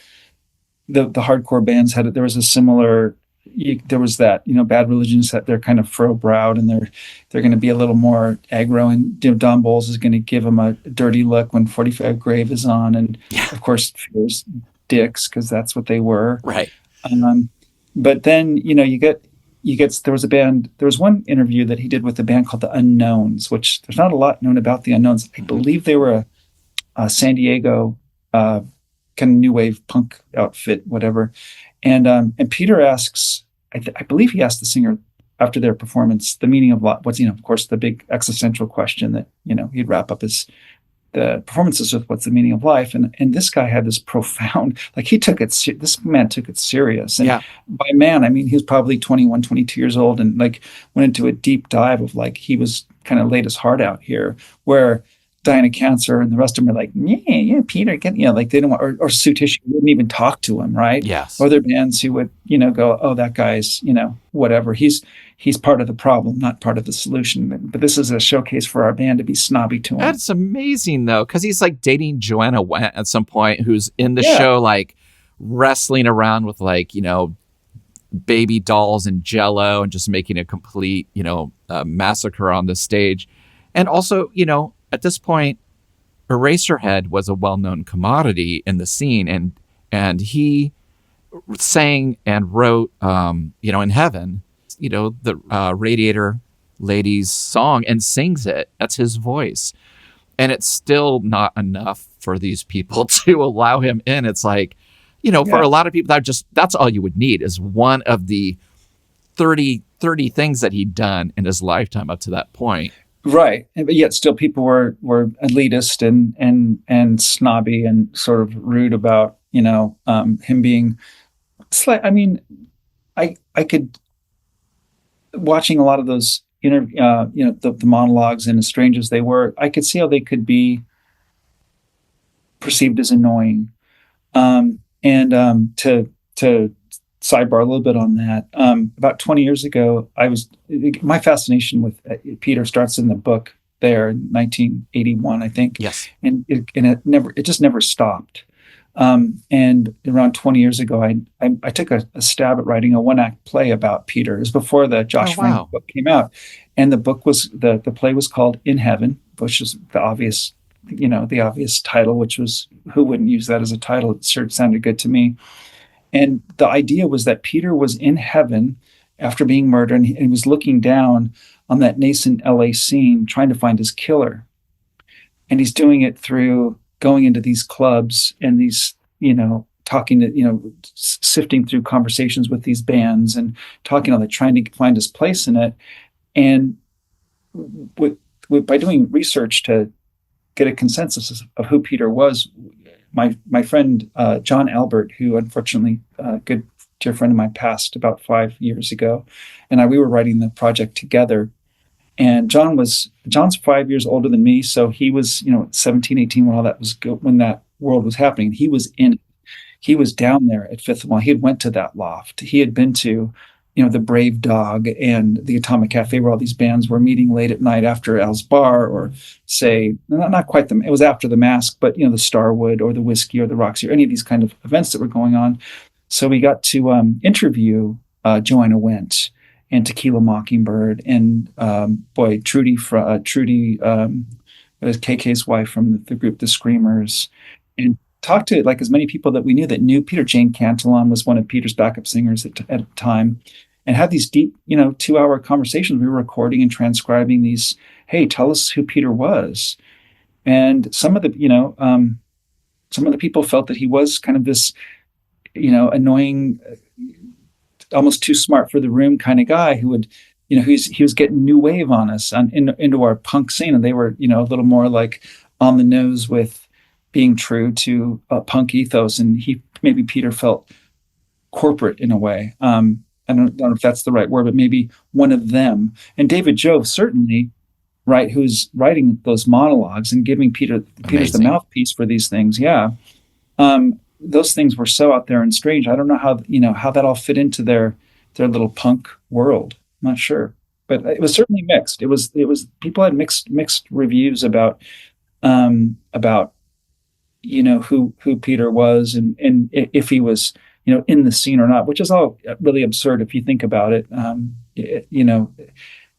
hardcore bands had it. There was a similar, there was that, Bad Religion's that they're kind of furrow-browed and they're going to be a little more aggro, and Don Bowles is going to give them a dirty look when 45 Grave is on. And of course, Fear's dicks, because that's what they were. Right. But then, there was one interview that he did with a band called The Unknowns, which there's not a lot known about The Unknowns. I believe they were a San Diego kind of new wave punk outfit, whatever. And Peter asks, I believe he asked the singer after their performance, the meaning of what's, of course, the big existential question that, he'd wrap up his the performances with What's the Meaning of Life, and this guy had this profound, like this man took it serious, and Yeah. by man I mean he was probably 21, 22 years old, and like went into a deep dive of like he was kind of laid his heart out here, where dying of cancer and the rest of them are like, yeah, Peter, like they don't want, or Sue Tichy wouldn't even talk to him, right? Yes. Or there are bands who would, go, oh, that guy's, whatever. He's part of the problem, not part of the solution. But this is a showcase for our band to be snobby to him. That's amazing, though, because he's like dating Joanna Went at some point, who's in the Yeah. show, like wrestling around with like, baby dolls and Jello and just making a complete, massacre on the stage. And also, at this point, Eraserhead was a well-known commodity in the scene, and he sang and wrote, in Heaven, the Radiator Lady's song, and sings it. That's his voice. And it's still not enough for these people to allow him in. It's like, for a lot of people, that's all you would need is one of the 30 things that he'd done in his lifetime up to that point. Right. But yet still people were elitist and snobby and sort of rude about, him being slight. I mean, I could, watching a lot of those the monologues, and as strange as they were, I could see how they could be perceived as annoying. To sidebar a little bit on that, about 20 years ago, my fascination with Peter starts in the book there in 1981, I think. Yes. And it just never stopped. And around 20 years ago, I took a stab at writing a one-act play about Peter. It was before the Josh Frank book came out. And the play was called In Heaven, which is the obvious title, which was, who wouldn't use that as a title? It sure sounded good to me. And the idea was that Peter was in heaven after being murdered, and he was looking down on that nascent LA scene, trying to find his killer. And he's doing it through going into these clubs and these, talking to, sifting through conversations with these bands and talking trying to find his place in it. And by doing research to get a consensus of who Peter was, my friend John Albert, who unfortunately a good dear friend of mine, passed about 5 years ago, and we were writing the project together. And John's 5 years older than me, so he was 17, 18 when all that was when that world was happening. He was down there at Fifth Wall. He had went to that loft. He had been to the Brave Dog and the Atomic Cafe, where all these bands were meeting late at night after Al's Bar, or say, not quite it was after the Mask, but the Starwood or the Whiskey or the Roxy, or any of these kind of events that were going on. So we got to interview Joanna Went and Tequila Mockingbird and Trudy KK's wife from the group The Screamers, and talked to as many people that we knew Peter. Jane Cantillon was one of Peter's backup singers at the time, and had these deep, 2-hour conversations. We were recording and transcribing these. Hey, tell us who Peter was. And some of the people felt that he was kind of this, annoying, almost too smart for the room kind of guy who would, he was getting new wave on us into our punk scene. And they were, a little more like on the nose with being true to a punk ethos. And maybe Peter felt corporate in a way. I don't know if that's the right word, but maybe one of them. And David Jove, certainly, right, who's writing those monologues and giving Peter's the mouthpiece for these things. Yeah. Those things were so out there and strange. I don't know how that all fit into their little punk world. I'm not sure, but it was certainly mixed. It was people had mixed reviews about who Peter was and if he was in the scene or not, which is all really absurd if you think about it. I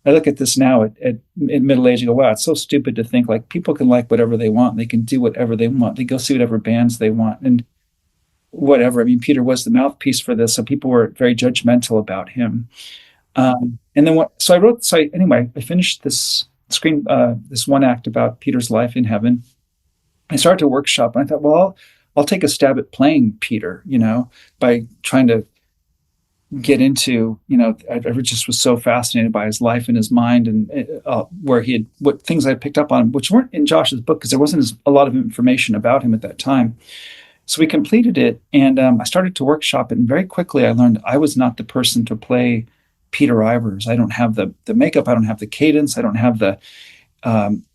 look at this now at middle age and go, wow, it's so stupid to think people can like whatever they want. They can do whatever they want. They go see whatever bands they want and whatever. I mean, Peter was the mouthpiece for this, so people were very judgmental about him. And then I finished this this one act about Peter's life in heaven. I started to workshop, and I thought, well, I'll take a stab at playing Peter, by trying to get into, I just was so fascinated by his life and his mind, and where he had, what things I picked up on, which weren't in Josh's book because there wasn't a lot of information about him at that time. So we completed it, and I started to workshop it, and very quickly I learned I was not the person to play Peter Ivers. I don't have the makeup, I don't have the cadence, I don't have the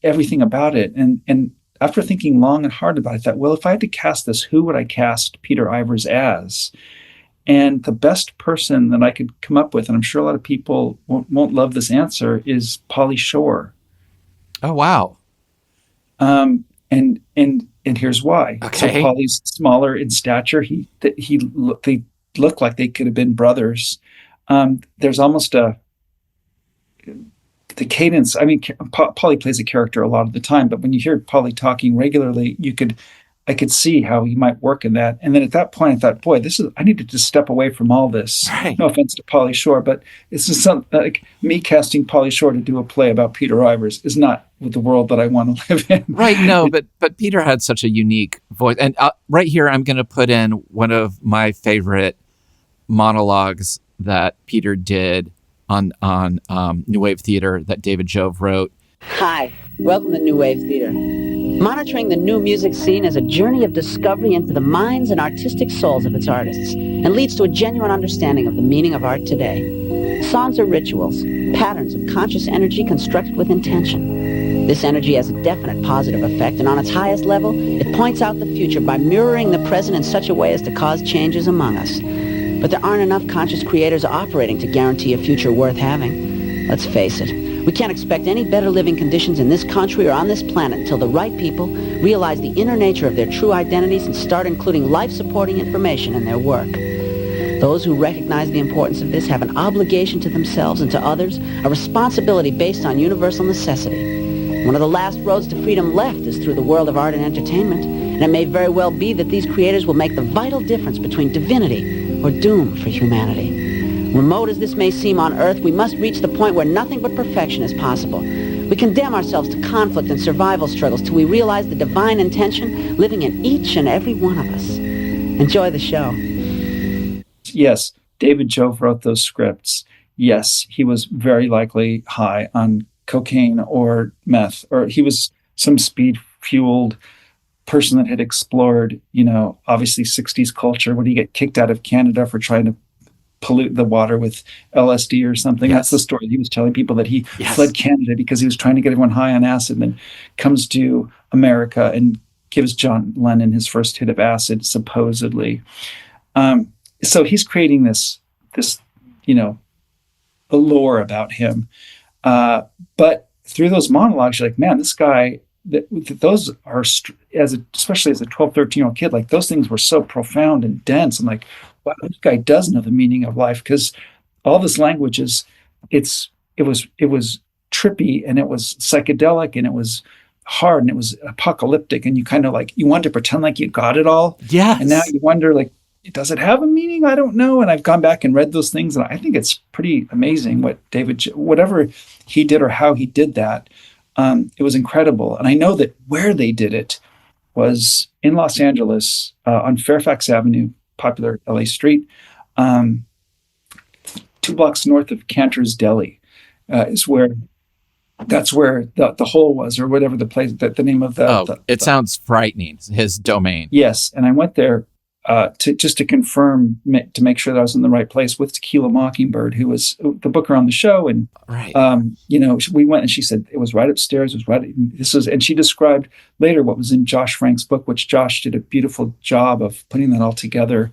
everything about it. And after thinking long and hard about it, I thought, well, if I had to cast this, who would I cast Peter Ivers as? And the best person that I could come up with, and I'm sure a lot of people won't love this answer, is Pauly Shore. Oh, wow. And here's why. Okay. So Pauly's smaller in stature. They look like they could have been brothers. There's almost the cadence. I mean, Pauly plays a character a lot of the time, but when you hear Pauly talking regularly, I could see how he might work in that. And then at that point, I thought, boy, I needed to step away from all this. Right. No offense to Pauly Shore, but it's just something like me casting Pauly Shore to do a play about Peter Ivers is not the world that I want to live in. Right. No, but Peter had such a unique voice. And right here, I'm going to put in one of my favorite monologues that Peter did on New Wave Theater that David Jove wrote. Hi, welcome to New Wave Theater. Monitoring the new music scene is a journey of discovery into the minds and artistic souls of its artists, and leads to a genuine understanding of the meaning of art today. Songs are rituals, patterns of conscious energy constructed with intention. This energy has a definite positive effect, and on its highest level, it points out the future by mirroring the present in such a way as to cause changes among us. But there aren't enough conscious creators operating to guarantee a future worth having. Let's face it. We can't expect any better living conditions in this country or on this planet until the right people realize the inner nature of their true identities and start including life-supporting information in their work. Those who recognize the importance of this have an obligation to themselves and to others, a responsibility based on universal necessity. One of the last roads to freedom left is through the world of art and entertainment, and it may very well be that these creators will make the vital difference between divinity or doom for humanity. Remote as this may seem on Earth, we must reach the point where nothing but perfection is possible. We condemn ourselves to conflict and survival struggles till we realize the divine intention living in each and every one of us. Enjoy the show. Yes, David Jove wrote those scripts. Yes, he was very likely high on cocaine or meth, or he was some speed-fueled person that had explored, obviously 60s culture. Would he get kicked out of Canada for trying to pollute the water with LSD or something? Yes. That's the story. He was telling people that he Yes. fled Canada because he was trying to get everyone high on acid, and then comes to America and gives John Lennon his first hit of acid, supposedly. So he's creating this allure about him. But through those monologues, you're like, man, this guy, those are, especially as a 12, 13-year-old kid, like those things were so profound and dense. I'm like, wow, this guy does know the meaning of life, because all this language it was trippy, and it was psychedelic, and it was hard, and it was apocalyptic, and you kind of you wanted to pretend like you got it all. Yes. And now you wonder, does it have a meaning? I don't know. And I've gone back and read those things, and I think it's pretty amazing what whatever he did or how he did that. It was incredible. And I know that where they did it was in Los Angeles, on Fairfax Avenue, popular LA street, 2 blocks north of Cantor's Deli, that's where the hole was, or whatever the place, the name of it sounds frightening, his domain. Yes. And I went there to confirm, to make sure that I was in the right place, with Tequila Mockingbird, who was the booker on the show. And, right. We went, and she said it was right upstairs. And she described later what was in Josh Frank's book, which Josh did a beautiful job of putting that all together.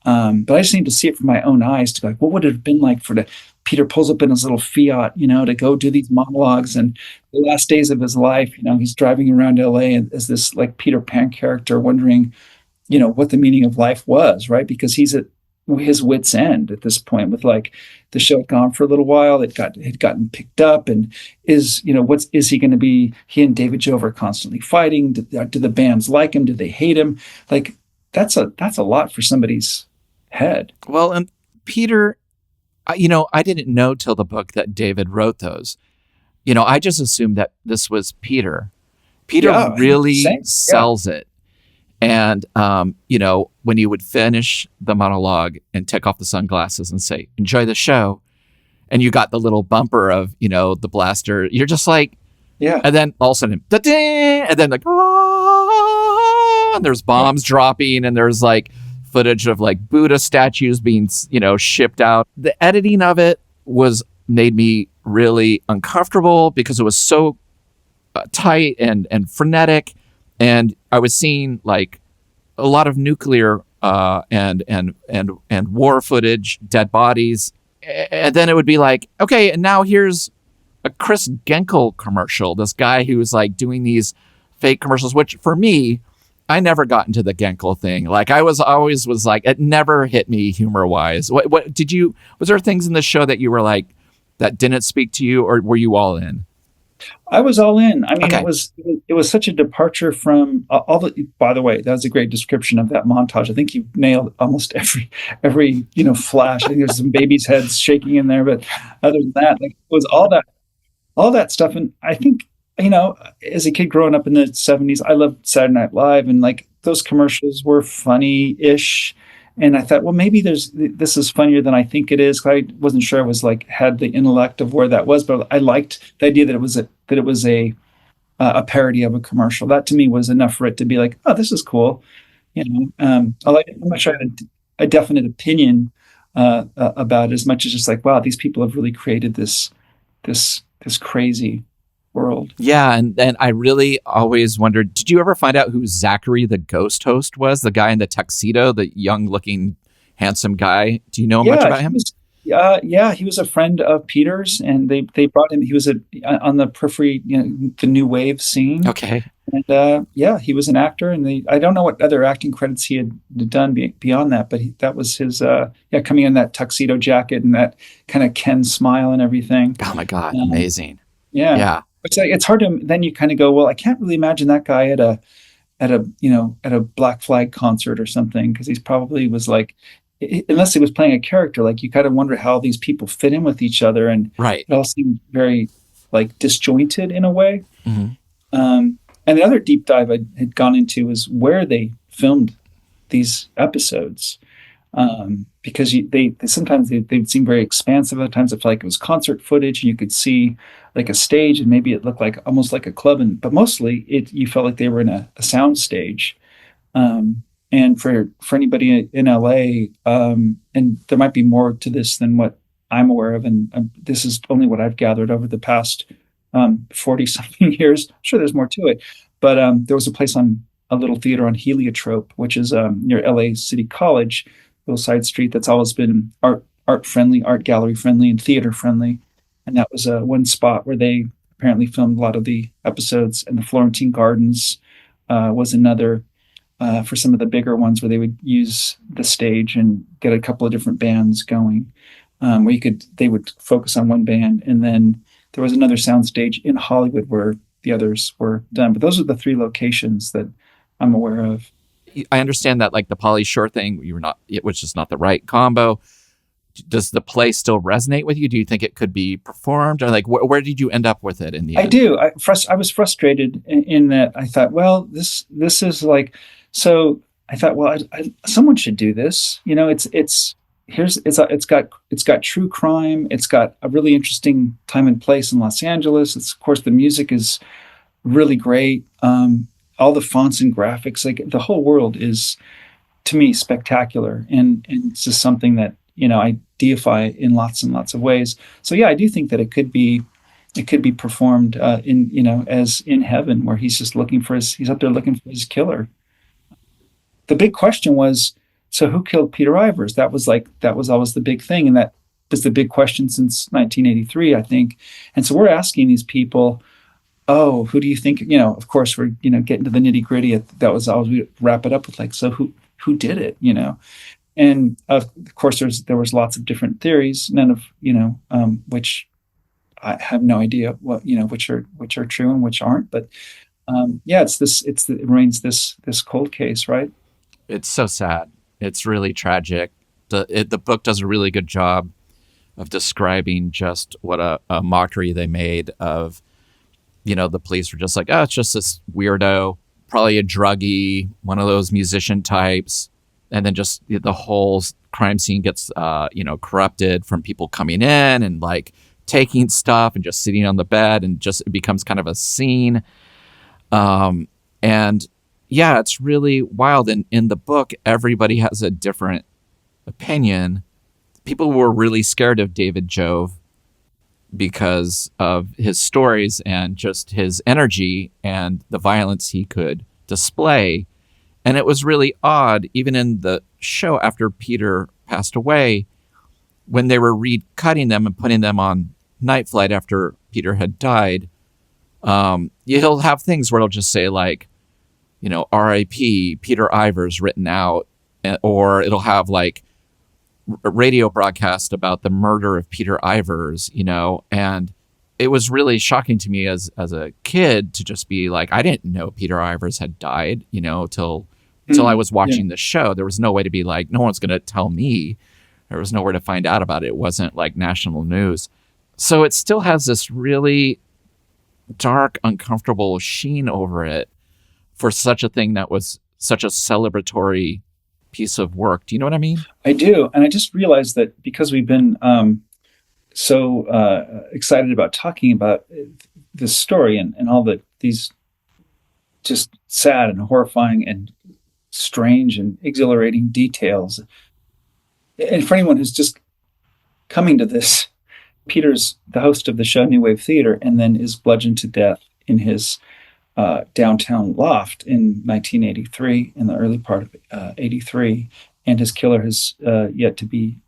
But I just need to see it from my own eyes to go, what would it have been like for Peter pulls up in his little Fiat, to go do these monologues, and the last days of his life, he's driving around LA as this Peter Pan character, wondering, what the meaning of life was, right? Because he's at his wit's end at this point, with the show had gone for a little while. It had gotten picked up, and is he going to be? He and David Jove are constantly fighting. Do the bands like him? Do they hate him? That's a lot for somebody's head. Well, and Peter, I didn't know till the book that David wrote those. I just assumed that this was Peter. Peter really sells it. And, when you would finish the monologue and take off the sunglasses and say, enjoy the show, and you got the little bumper of, the blaster, you're just like, Yeah. and then all of a sudden, da-ding, and then like, ah, and there's bombs dropping, and there's like footage of like Buddha statues being, shipped out. The editing of it made me really uncomfortable because it was so tight and frenetic. And I was seeing like a lot of nuclear and war footage, dead bodies. And then it would be like, okay, and now here's a Chris Genkle commercial. This guy who was like doing these fake commercials, which for me, I never got into the Genkle thing. Like I was like, it never hit me humor wise. Was there things in the show that you were like, that didn't speak to you, or were you all in? I was all in. I mean, Okay. it was such a departure from all the. By the way, that was a great description of that montage. I think you nailed almost every flash. I think there's some babies' heads shaking in there, but other than that, like it was all that stuff. And I think as a kid growing up in the '70s, I loved Saturday Night Live, and like those commercials were funny-ish. And I thought, well, maybe this is funnier than I think it is. I wasn't sure I was like had the intellect of where that was, but I liked the idea that it was a parody of a commercial. That to me was enough for it to be like, oh, this is cool. I'm not sure I had a definite opinion about it as much as just like, wow, these people have really created this crazy world. Yeah, and I really always wondered, did you ever find out who Zachary the ghost host was? The guy in the tuxedo, the young-looking, handsome guy. Do you know much about him? He was a friend of Peter's, and they brought him. He was on the periphery, the new wave scene. Okay. And he was an actor, and I don't know what other acting credits he had done beyond that, but that was his. Coming in that tuxedo jacket and that kind of Ken smile and everything. Oh my God, amazing. Yeah. It's hard to then you kind of go, well, I can't really imagine that guy at a Black Flag concert or something, because he's probably was like, unless he was playing a character, like you kind of wonder how these people fit in with each other, and right. It all seemed very like disjointed in a way. Mm-hmm. And the other deep dive I had gone into is where they filmed these episodes. Because they sometimes they seem very expansive. Other times I felt like it was concert footage, and you could see like a stage, and maybe it looked like almost like a club, but mostly you felt like they were in a sound stage. And for anybody in LA, and there might be more to this than what I'm aware of, and this is only what I've gathered over the past 40 something years. I'm sure there's more to it, but there was a little theater on Heliotrope, which is near LA City College, little side street that's always been art friendly, art gallery friendly, and theater friendly. And that was one spot where they apparently filmed a lot of the episodes. And the Florentine Gardens was another for some of the bigger ones where they would use the stage and get a couple of different bands going, where they would focus on one band. And then there was another soundstage in Hollywood where the others were done. But those are the three locations that I'm aware of. I understand that like the Pauly Shore thing, it was just not the right combo. Does the play still resonate with you? Do you think it could be performed, or like where did you end up with it in the end? I do. I was frustrated in that I thought, well, this is like, so I thought, well, someone should do this. It's got true crime. It's got a really interesting time and place in Los Angeles. Of course, the music is really great. All the fonts and graphics, like the whole world is, to me, spectacular. And it's just something that, I deify in lots and lots of ways. So yeah, I do think that it could be performed as in heaven, where he's just he's up there looking for his killer. The big question was, so who killed Peter Ivers? That was always the big thing. And that was the big question since 1983, I think. And so we're asking these people, oh, who do you think, of course we're, getting to the nitty gritty. That was always, we wrap it up with like, so who did it, And of course there was lots of different theories, none of, which I have no idea what, which are true and which aren't. But it remains this cold case, right? It's so sad. It's really tragic. The book does a really good job of describing just what a mockery they made of, the police were just like, oh, it's just this weirdo probably a druggie, one of those musician types. And then just the whole crime scene gets, corrupted from people coming in and like taking stuff and just sitting on the bed, and just it becomes kind of a scene. And yeah, it's really wild. And in the book, everybody has a different opinion. People were really scared of David Jove because of his stories and just his energy and the violence he could display. And it was really odd, even in the show after Peter passed away, when they were recutting them and putting them on Night Flight after Peter had died. He'll have things where it'll just say like, R.I.P. Peter Ivers written out, or it'll have like a radio broadcast about the murder of Peter Ivers, and it was really shocking to me as a kid to just be like, I didn't know Peter Ivers had died, till I was watching the show. There was no way to be like, no one's going to tell me. There was nowhere to find out about it. It wasn't like national news. So it still has this really dark, uncomfortable sheen over it for such a thing that was such a celebratory piece of work. Do you know what I mean? I do. And I just realized that because we've been so excited about talking about this story and all these just sad and horrifying and strange and exhilarating details. And for anyone who's just coming to this, Peter's the host of the show New Wave Theater, and then is bludgeoned to death in his downtown loft in 1983, in the early part of 83, and his killer has yet to be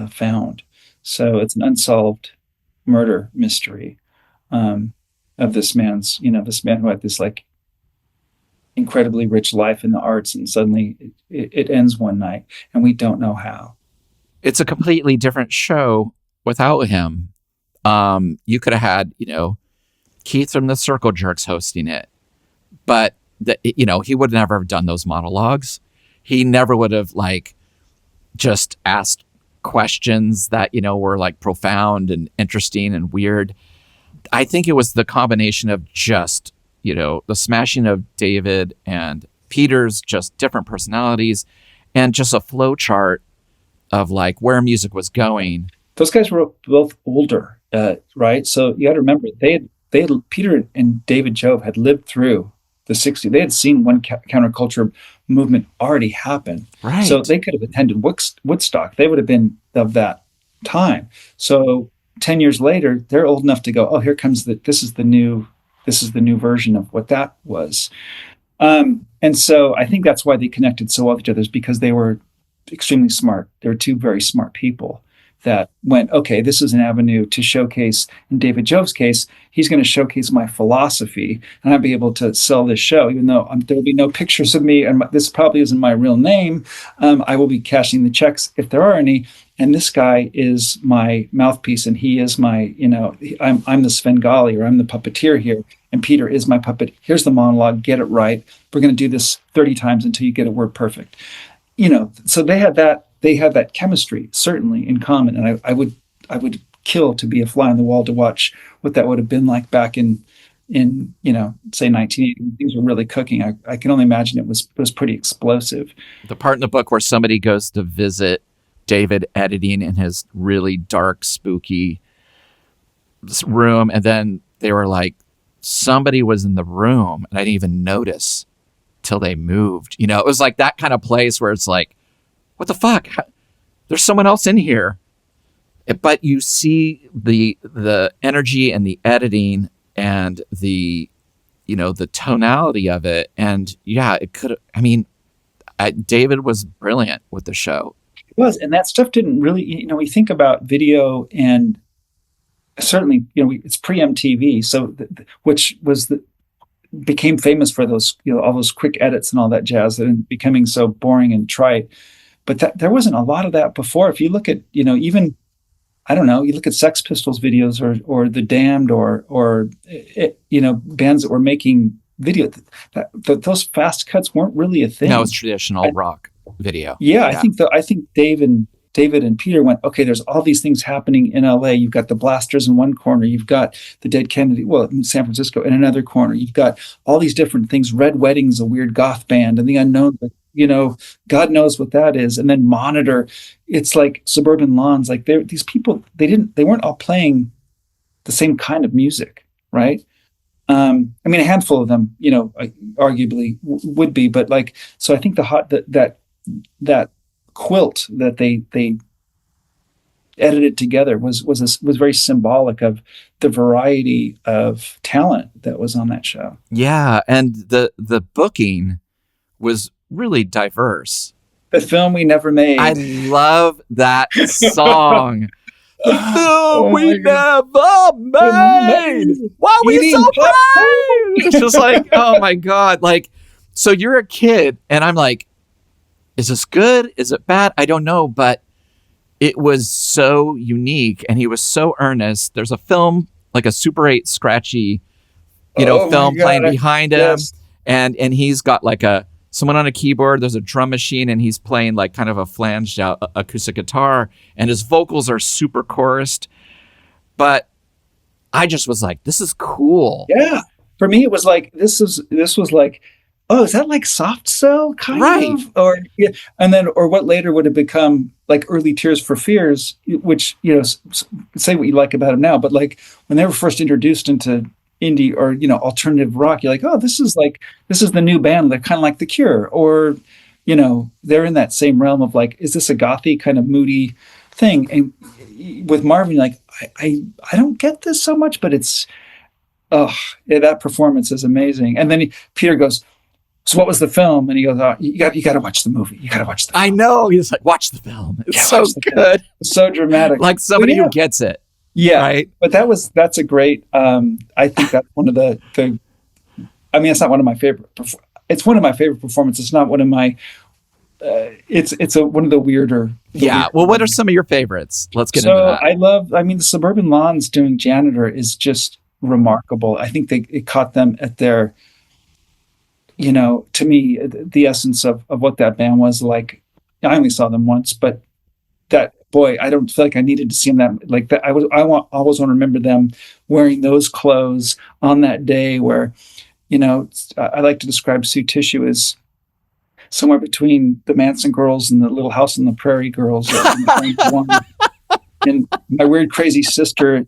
found. So it's an unsolved murder mystery of this man's, this man who had this like incredibly rich life in the arts, and suddenly it ends one night, and we don't know how. It's a completely different show without him. You could have had, Keith from the Circle Jerks hosting it, but he would never have done those monologues. He never would have like just asked questions that, were like profound and interesting and weird. I think it was the combination of just, the smashing of David and Peter's just different personalities and just a flow chart of like where music was going. Those guys were both older, right? So you got to remember they had Peter and David Jove had lived through the 60s. They had seen one counterculture movement already happen. Right. So they could have attended Woodstock. They would have been of that time. So 10 years later, they're old enough to go, oh, here comes this is the new version of what that was. And so I think that's why they connected so well with each other, is because they were extremely smart. They were two very smart people that went, okay, this is an avenue to showcase. In David Jove's case, he's going to showcase my philosophy, and I'll be able to sell this show, even though there will be no pictures of me, and this probably isn't my real name. I will be cashing the checks if there are any. And this guy is my mouthpiece, and he is my, I'm the Svengali, or I'm the puppeteer here, and Peter is my puppet. Here's the monologue. Get it right. We're going to do this 30 times until you get a word perfect. So they had that chemistry certainly in common, and I would kill to be a fly on the wall to watch what that would have been like back in say 1980 when things were really cooking. I can only imagine it was pretty explosive. The part in the book where somebody goes to visit David editing in his really dark, spooky room, and then they were like, somebody was in the room, and I didn't even notice till they moved. It was like that kind of place where it's like, what the fuck? There's someone else in here. But you see the energy and the editing and the tonality of it. And yeah, it could, David was brilliant with the show. It was. And that stuff didn't really, we think about video, and certainly, it's pre-MTV. So, which was became famous for those, all those quick edits and all that jazz, that ended up becoming so boring and trite. But there wasn't a lot of that before. If you look at, even, I don't know, you look at Sex Pistols videos or The Damned or bands that were making video, those fast cuts weren't really a thing. No, it's traditional rock video. Yeah, I think Dave and David and Peter went, okay, there's all these things happening in LA. You've got the Blasters in one corner. You've got the Dead Kennedy, well, in San Francisco in another corner. You've got all these different things. Red Wedding's a weird goth band, and the Unknown, God knows what that is. And then Monitor, it's like Suburban Lawns. Like these people, they weren't all playing the same kind of music, right? I mean, a handful of them, arguably would be, but like, so I think that quilt that they edited together was very symbolic of the variety of talent that was on that show. Yeah, and the booking was really diverse. The film we never made. I love that song. The film we never made. Why were you so brave? It's just like, oh my God. Like, so you're a kid, and I'm like, is this good? Is it bad? I don't know, but it was so unique, and he was so earnest. There's a film, like a Super 8 scratchy, film playing behind him, yes. and he's got like someone on a keyboard. There's a drum machine, and he's playing like kind of a flanged out acoustic guitar, and his vocals are super chorused. But I just was like, this is cool. Yeah, for me, it was like this was like, oh, is that like Soft Cell kind of? Or yeah, and then or what later would have become like early Tears for Fears, which say what you like about them now, but like when they were first introduced into indie or alternative rock, you're like, oh, this is the new band. They're kind of like The Cure, or they're in that same realm of like, is this a gothy kind of moody thing? And with Marvin, you're like, I don't get this so much, but it's that performance is amazing. And then Peter goes, so what was the film? And he goes, oh, you got to watch the movie. You got to watch the film. I know. He's like, watch the film. It's so good. It's so dramatic. Like somebody who gets it. Yeah. Right. But that's a great, I think that's one of the, I mean, it's not one of my favorite, it's one of my favorite performances. It's not one of my, it's one of the weirder. Well, what are some of your favorites? Let's get into that. The Suburban Lawns doing Janitor is just remarkable. I think it caught them at their, to me, the essence of what that band was like. I only saw them once, but that, boy, I don't feel like I needed to see them that like that. I always want to remember them wearing those clothes on that day where, I like to describe Sue Tissue as somewhere between the Manson Girls and the Little House on the Prairie Girls. And my weird, crazy sister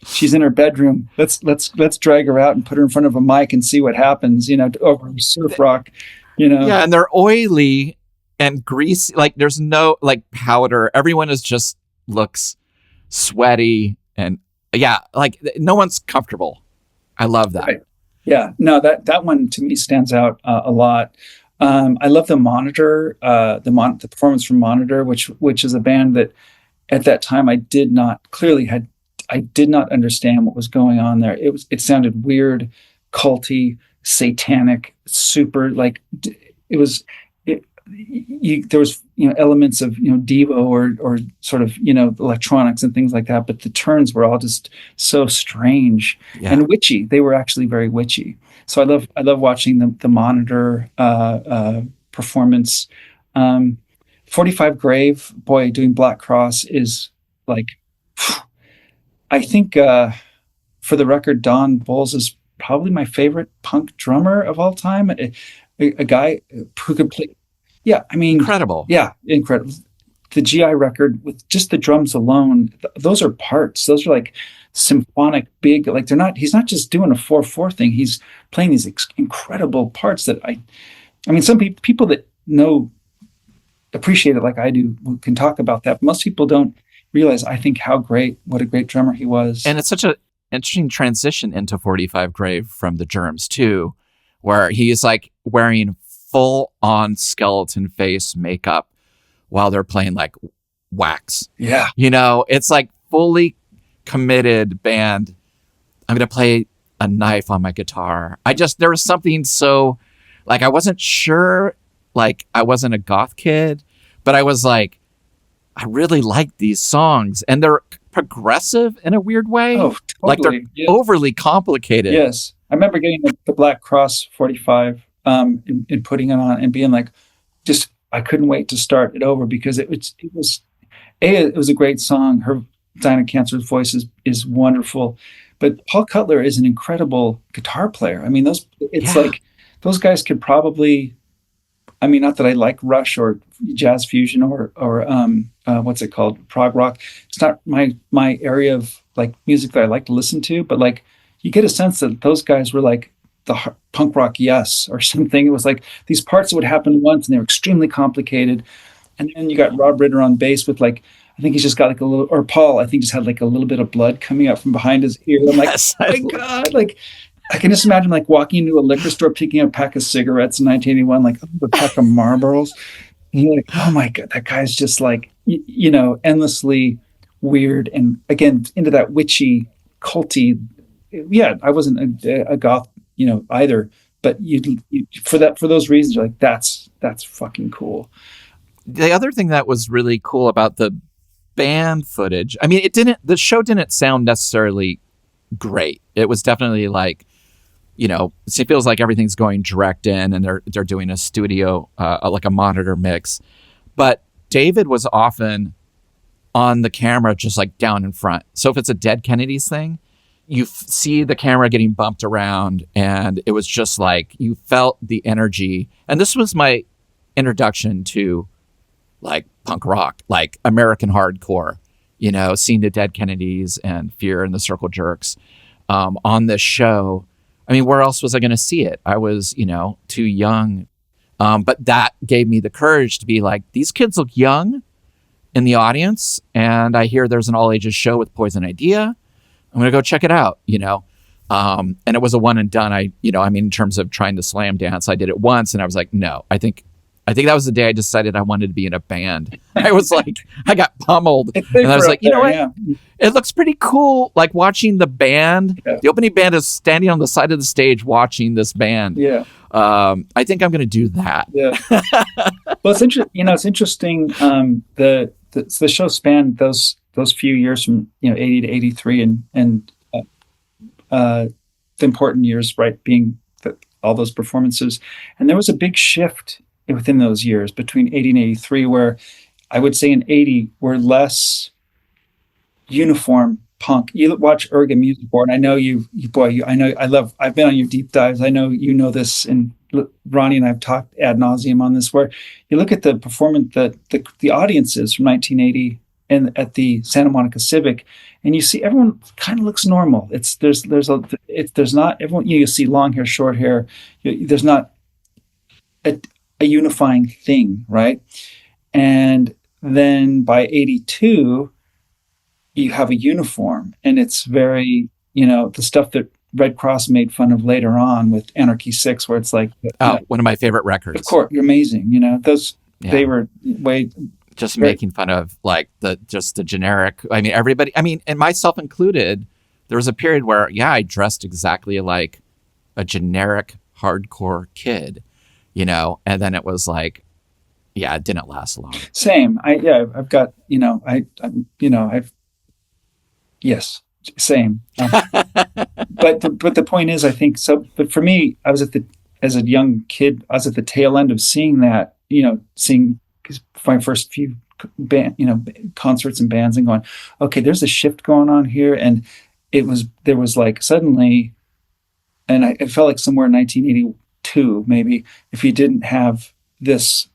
she's in her bedroom. Let's drag her out and put her in front of a mic and see what happens, over surf rock, Yeah, and they're oily and greasy. Like there's no like powder. Everyone just looks sweaty and like no one's comfortable. I love that. Right. Yeah, no, that one to me stands out a lot. I love the Monitor, the performance from Monitor, which is a band that at that time I did not understand what was going on there. It sounded weird, culty, satanic, super like it was. There was elements of Devo or sort of electronics and things like that, but the turns were all just so strange and witchy. They were actually very witchy. So I love watching the Monitor performance. 45 Grave, boy, doing Black Cross is like, I think for the record, Don Bowles is probably my favorite punk drummer of all time. A guy who could play. Yeah, I mean, incredible. Yeah, incredible. The GI record with just the drums alone, those are parts. Those are like symphonic, big. Like he's not just doing a 4/4 thing. He's playing these incredible parts that I mean, some people that appreciate it like I do can talk about that. Most people don't realize, I think, what a great drummer he was. And it's such an interesting transition into 45 Grave from the Germs too, where he is like wearing full on skeleton face makeup while they're playing like Wax. Yeah. It's like fully committed band. I'm going to play a knife on my guitar. There was something so like, I wasn't sure, like I wasn't a goth kid, but I was like, I really like these songs and they're progressive in a weird way. Oh, totally. Like they're overly complicated. Yes. I remember getting the Black Cross 45 and putting it on and being like, I couldn't wait to start it over because it was It was a great song. Her Dinah Cancer's voice is wonderful, but Paul Cutler is an incredible guitar player. I mean, like those guys could probably. I mean, not that I like Rush or jazz fusion or what's it called, prog rock. It's not my area of like music that I like to listen to, but like you get a sense that those guys were like the punk rock Yes or something. It was like these parts that would happen once and they were extremely complicated. And then you got Rob Ritter on bass with like, I think he's just got like a little, or Paul, I think just had like a little bit of blood coming out from behind his ear. I'm like, oh my God, like I can just imagine like walking into a liquor store, picking up a pack of cigarettes in 1981, like a pack of Marlboros. And you're like, oh my God, that guy's just like, endlessly weird. And again, into that witchy, culty. Yeah, I wasn't a goth, either. But for those reasons, you're like, that's fucking cool. The other thing that was really cool about the band footage, I mean, the show didn't sound necessarily great. It was definitely like, it feels like everything's going direct in and they're doing a studio, like a monitor mix. But David was often on the camera, just like down in front. So if it's a Dead Kennedys thing, you see the camera getting bumped around, and it was just like, you felt the energy. And this was my introduction to like punk rock, like American hardcore, seeing the Dead Kennedys and Fear and the Circle Jerks on this show. I mean, where else was I going to see it? I was, too young. But that gave me the courage to be like, these kids look young in the audience. And I hear there's an all ages show with Poison Idea. I'm going to go check it out, and it was a one and done. In terms of trying to slam dance, I did it once and I was like, no, I think that was the day I decided I wanted to be in a band. I was like, I got pummeled. And I was like, you know what? Yeah. It looks pretty cool. Like watching the band, the opening band is standing on the side of the stage watching this band. Yeah. I think I'm going to do that. Yeah. Well, it's interesting. It's interesting. The show spanned those few years from, 80 to 83 and the important years, right, being all those performances. And there was a big shift within those years between 80 and 83, where I would say in 80 we're less uniform punk. You watch Erga Music Board. I know I've been on your deep dives. I know this, and Ronnie and I've talked ad nauseum on this, where you look at the performance, the audiences from 1980 and at the Santa Monica Civic, and you see everyone kind of looks normal. There's not everyone. You see long hair, short hair. There's not a unifying thing, right? And then by 82, you have a uniform, and it's very, the stuff that Red Cross made fun of later on with Anarchy 6, where it's like, one of my favorite records. Of course, you're amazing. They were way just making fun of like the generic. I mean, everybody. I mean, and myself included. There was a period where I dressed exactly like a generic hardcore kid. And then it was like, it didn't last long. Same. I've got, same. But the point is, I think so. But for me, as a young kid, I was at the tail end of seeing that, seeing my first few concerts and bands, and going, okay, there's a shift going on here. And there was like suddenly, and it felt like somewhere in 1982, maybe, if you didn't have this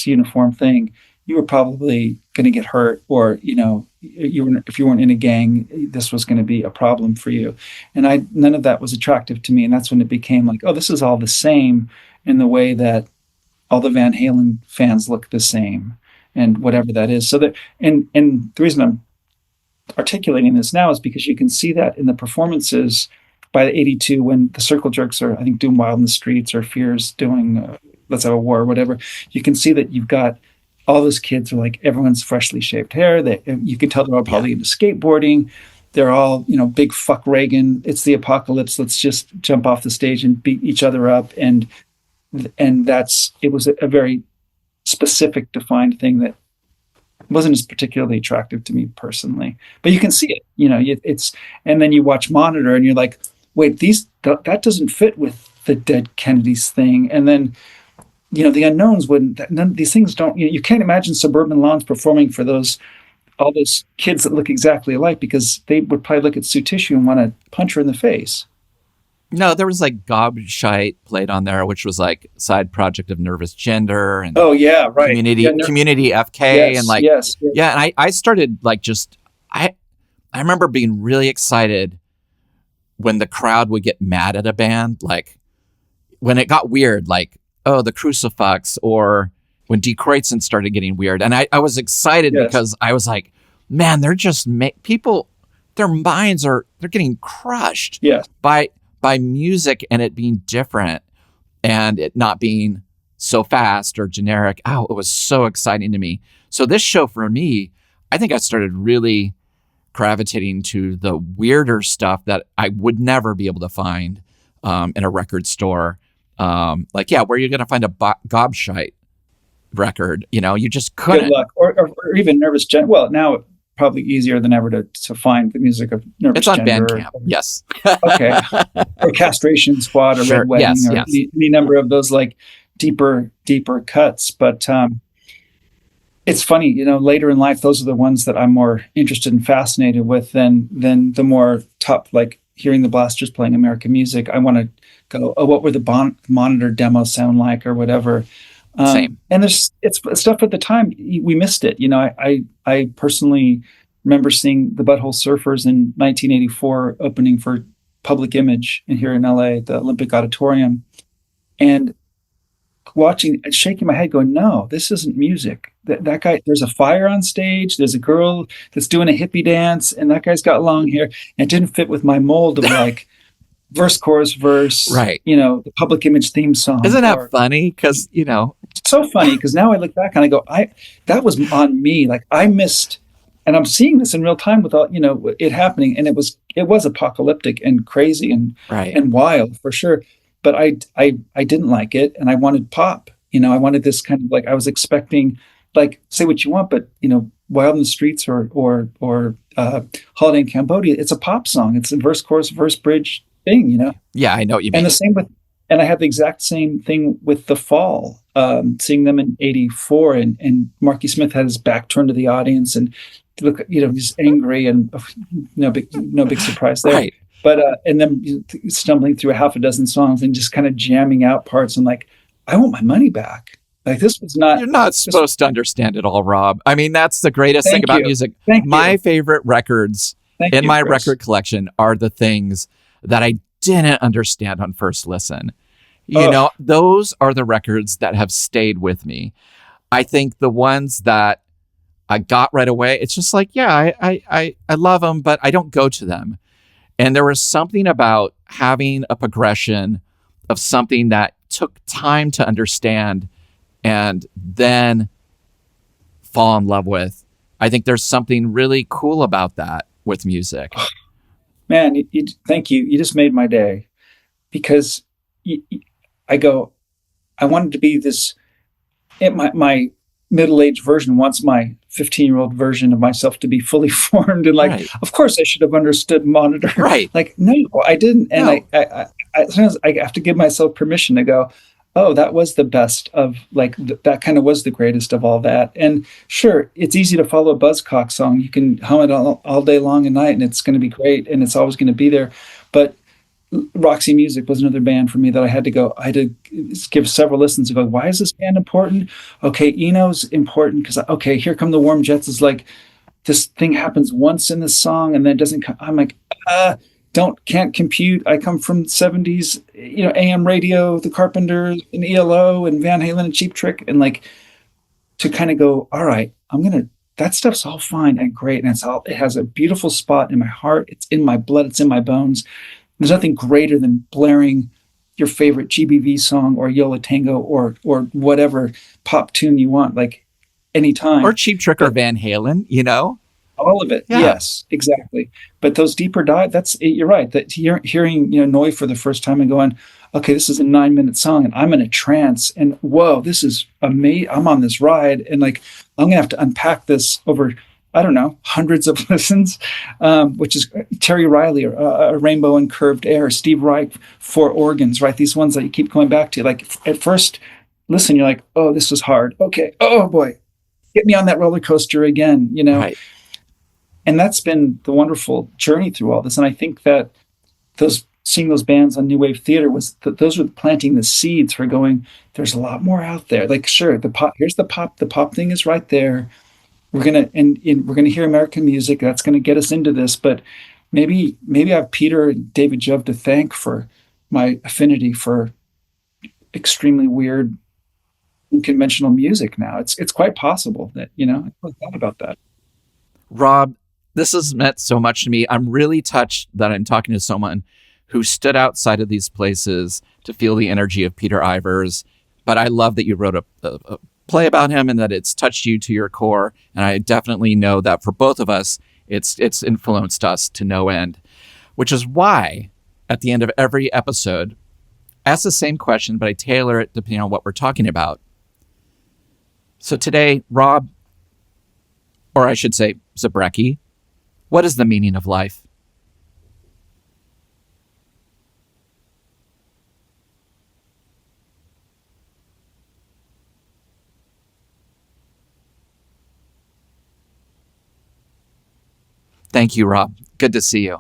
uniform thing, you were probably going to get hurt, or if you weren't in a gang, this was going to be a problem for you. And none of that was attractive to me. And that's when it became like, oh, this is all the same, in the way that all the Van Halen fans look the same, and whatever that is. So that, and the reason I'm articulating this now is because you can see that in the performances by the 82, when the Circle Jerks are, I think, doing Wild in the Streets, or Fear's doing Let's Have a War, or whatever. You can see that you've got all those kids are like, everyone's freshly shaved hair. You can tell they're all probably into skateboarding. They're all, big fuck Reagan. It's the apocalypse. Let's just jump off the stage and beat each other up. And it was a very specific, defined thing that wasn't as particularly attractive to me personally. But you can see it, and then you watch Monitor and you're like, wait, that doesn't fit with the Dead Kennedys thing. And then the unknowns wouldn't, none of these things don't, you can't imagine Suburban Lawns performing for all those kids that look exactly alike, because they would probably look at Sue Tissue and want to punch her in the face. No, there was like Gobshite played on there, which was like side project of Nervous Gender and oh yeah, right, Community FK, yes, and like yes. yeah, and I started like I remember being really excited when the crowd would get mad at a band, like when it got weird, like the Crucifix, or when D. Kreutzen started getting weird, and I was excited because I was like, man, they're just people, their minds they're getting crushed by music and it being different and it not being so fast or generic. Oh, it was so exciting to me. So this show for me, I think I started really gravitating to the weirder stuff that I would never be able to find in a record store. Where you're going to find a Gobshite record, you just couldn't. Good luck. Or even Nervous Gender. Well, now probably easier than ever to find the music of Nervous Gender. It's on Bandcamp, yes. Okay. Or Castration Squad, or Red Wedding, or any number of those like deeper cuts. But it's funny, later in life, those are the ones that I'm more interested and fascinated with than the more top, like hearing the Blasters playing American music. I want to go, what were the Monitor demos sound like, or whatever. Same. And it's stuff at the time we missed it. I personally remember seeing the Butthole Surfers in 1984 opening for Public Image here in LA, the Olympic Auditorium, and watching and shaking my head going, no, this isn't music. That guy, there's a fire on stage, there's a girl that's doing a hippie dance, and that guy's got long hair, and it didn't fit with my mold of like verse, chorus, verse, right? The Public Image theme song. Isn't that funny? Because it's so funny, because now I look back and I go, that was on me. Like I missed, and I'm seeing this in real time without it happening, and it was apocalyptic and crazy and wild for sure. But I didn't like it, and I wanted pop. I wanted this kind of like, I was expecting, like, say what you want, but Wild in the Streets or Holiday in Cambodia, it's a pop song. It's a verse, chorus, verse, bridge thing, Yeah, I know what you mean. And the same and I had the exact same thing with The Fall, seeing them in '84, and Marky Smith had his back turned to the audience, and look, he's angry, and no big surprise there. Right. But and then stumbling through a half a dozen songs and just kind of jamming out parts, and like, I want my money back. Like, this was not. You're not supposed to understand it all, Rob. I mean, that's the greatest thing about music. My favorite records in my record collection are the things that I didn't understand on first listen. Those are the records that have stayed with me. I think the ones that I got right away, it's just like, I love them, but I don't go to them. And there was something about having a progression of something that took time to understand and then fall in love with. I think there's something really cool about that with music. Man, thank you. You just made my day, because I wanted to be this, my middle-aged version wants my 15-year-old version of myself to be fully formed, and like, Of course I should have understood Monitor. Right. Like, no, I didn't. And I sometimes I have to give myself permission to go, oh, that was the best of, like, that kind of was the greatest of all that. And sure, it's easy to follow a Buzzcock song. You can hum it all day long and night, and it's going to be great, and it's always going to be there. But Roxy Music was another band for me that I had to give several listens to go, why is this band important? Okay, Eno's important because, okay, Here Come the Warm Jets is like, this thing happens once in the song and then it doesn't come. I'm like, can't compute. I come from 70s, AM radio, The Carpenters and ELO and Van Halen and Cheap Trick, and like, to kind of go, all right, that stuff's all fine and great, and it has a beautiful spot in my heart. It's in my blood. It's in my bones. There's nothing greater than blaring your favorite GBV song or Yola Tango or whatever pop tune you want, like, anytime. Or Cheap Trick or Van Halen, All of it. Yeah. Yes, exactly. But those deeper dives, you're right. That hearing, Noi for the first time and going, okay, this is a 9-minute song and I'm in a trance, and whoa, this is amazing. I'm on this ride, and like, I'm going to have to unpack this over, I don't know, hundreds of listens, which is Terry Riley, or A Rainbow in Curved Air, Steve Reich, 4 Organs, right? These ones that you keep going back to. Like, at first, listen, you're like, oh, this was hard. Okay. Oh boy, get me on that roller coaster again, Right. And that's been the wonderful journey through all this. And I think that seeing those bands on New Wave Theater those were planting the seeds for going, there's a lot more out there. Like, sure, here's the pop thing is right there. We're gonna we're gonna hear American music. That's gonna get us into this. But maybe I have Peter and David Jove to thank for my affinity for extremely weird, unconventional music. Now it's quite possible that I never thought about that. Rob, this has meant so much to me. I'm really touched that I'm talking to someone who stood outside of these places to feel the energy of Peter Ivers. But I love that you wrote a play about him and that it's touched you to your core. And I definitely know that for both of us, it's influenced us to no end, which is why at the end of every episode, I ask the same question, but I tailor it depending on what we're talking about. So today, Rob, or I should say Zabrecky, what is the meaning of life? Thank you, Rob. Good to see you.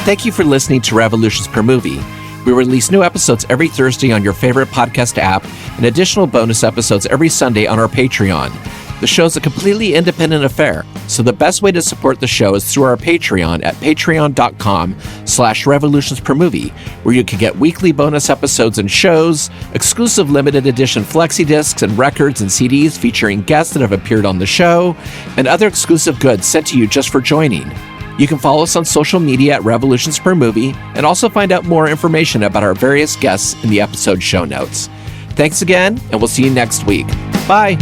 Thank you for listening to Revolutions Per Movie. We release new episodes every Thursday on your favorite podcast app and additional bonus episodes every Sunday on our Patreon. The show is a completely independent affair, so the best way to support the show is through our Patreon at patreon.com/revolutionspermovie, where you can get weekly bonus episodes and shows, exclusive limited edition flexi discs and records and CDs featuring guests that have appeared on the show, and other exclusive goods sent to you just for joining. You can follow us on social media at Revolutions Per Movie and also find out more information about our various guests in the episode show notes. Thanks again, and we'll see you next week. Bye.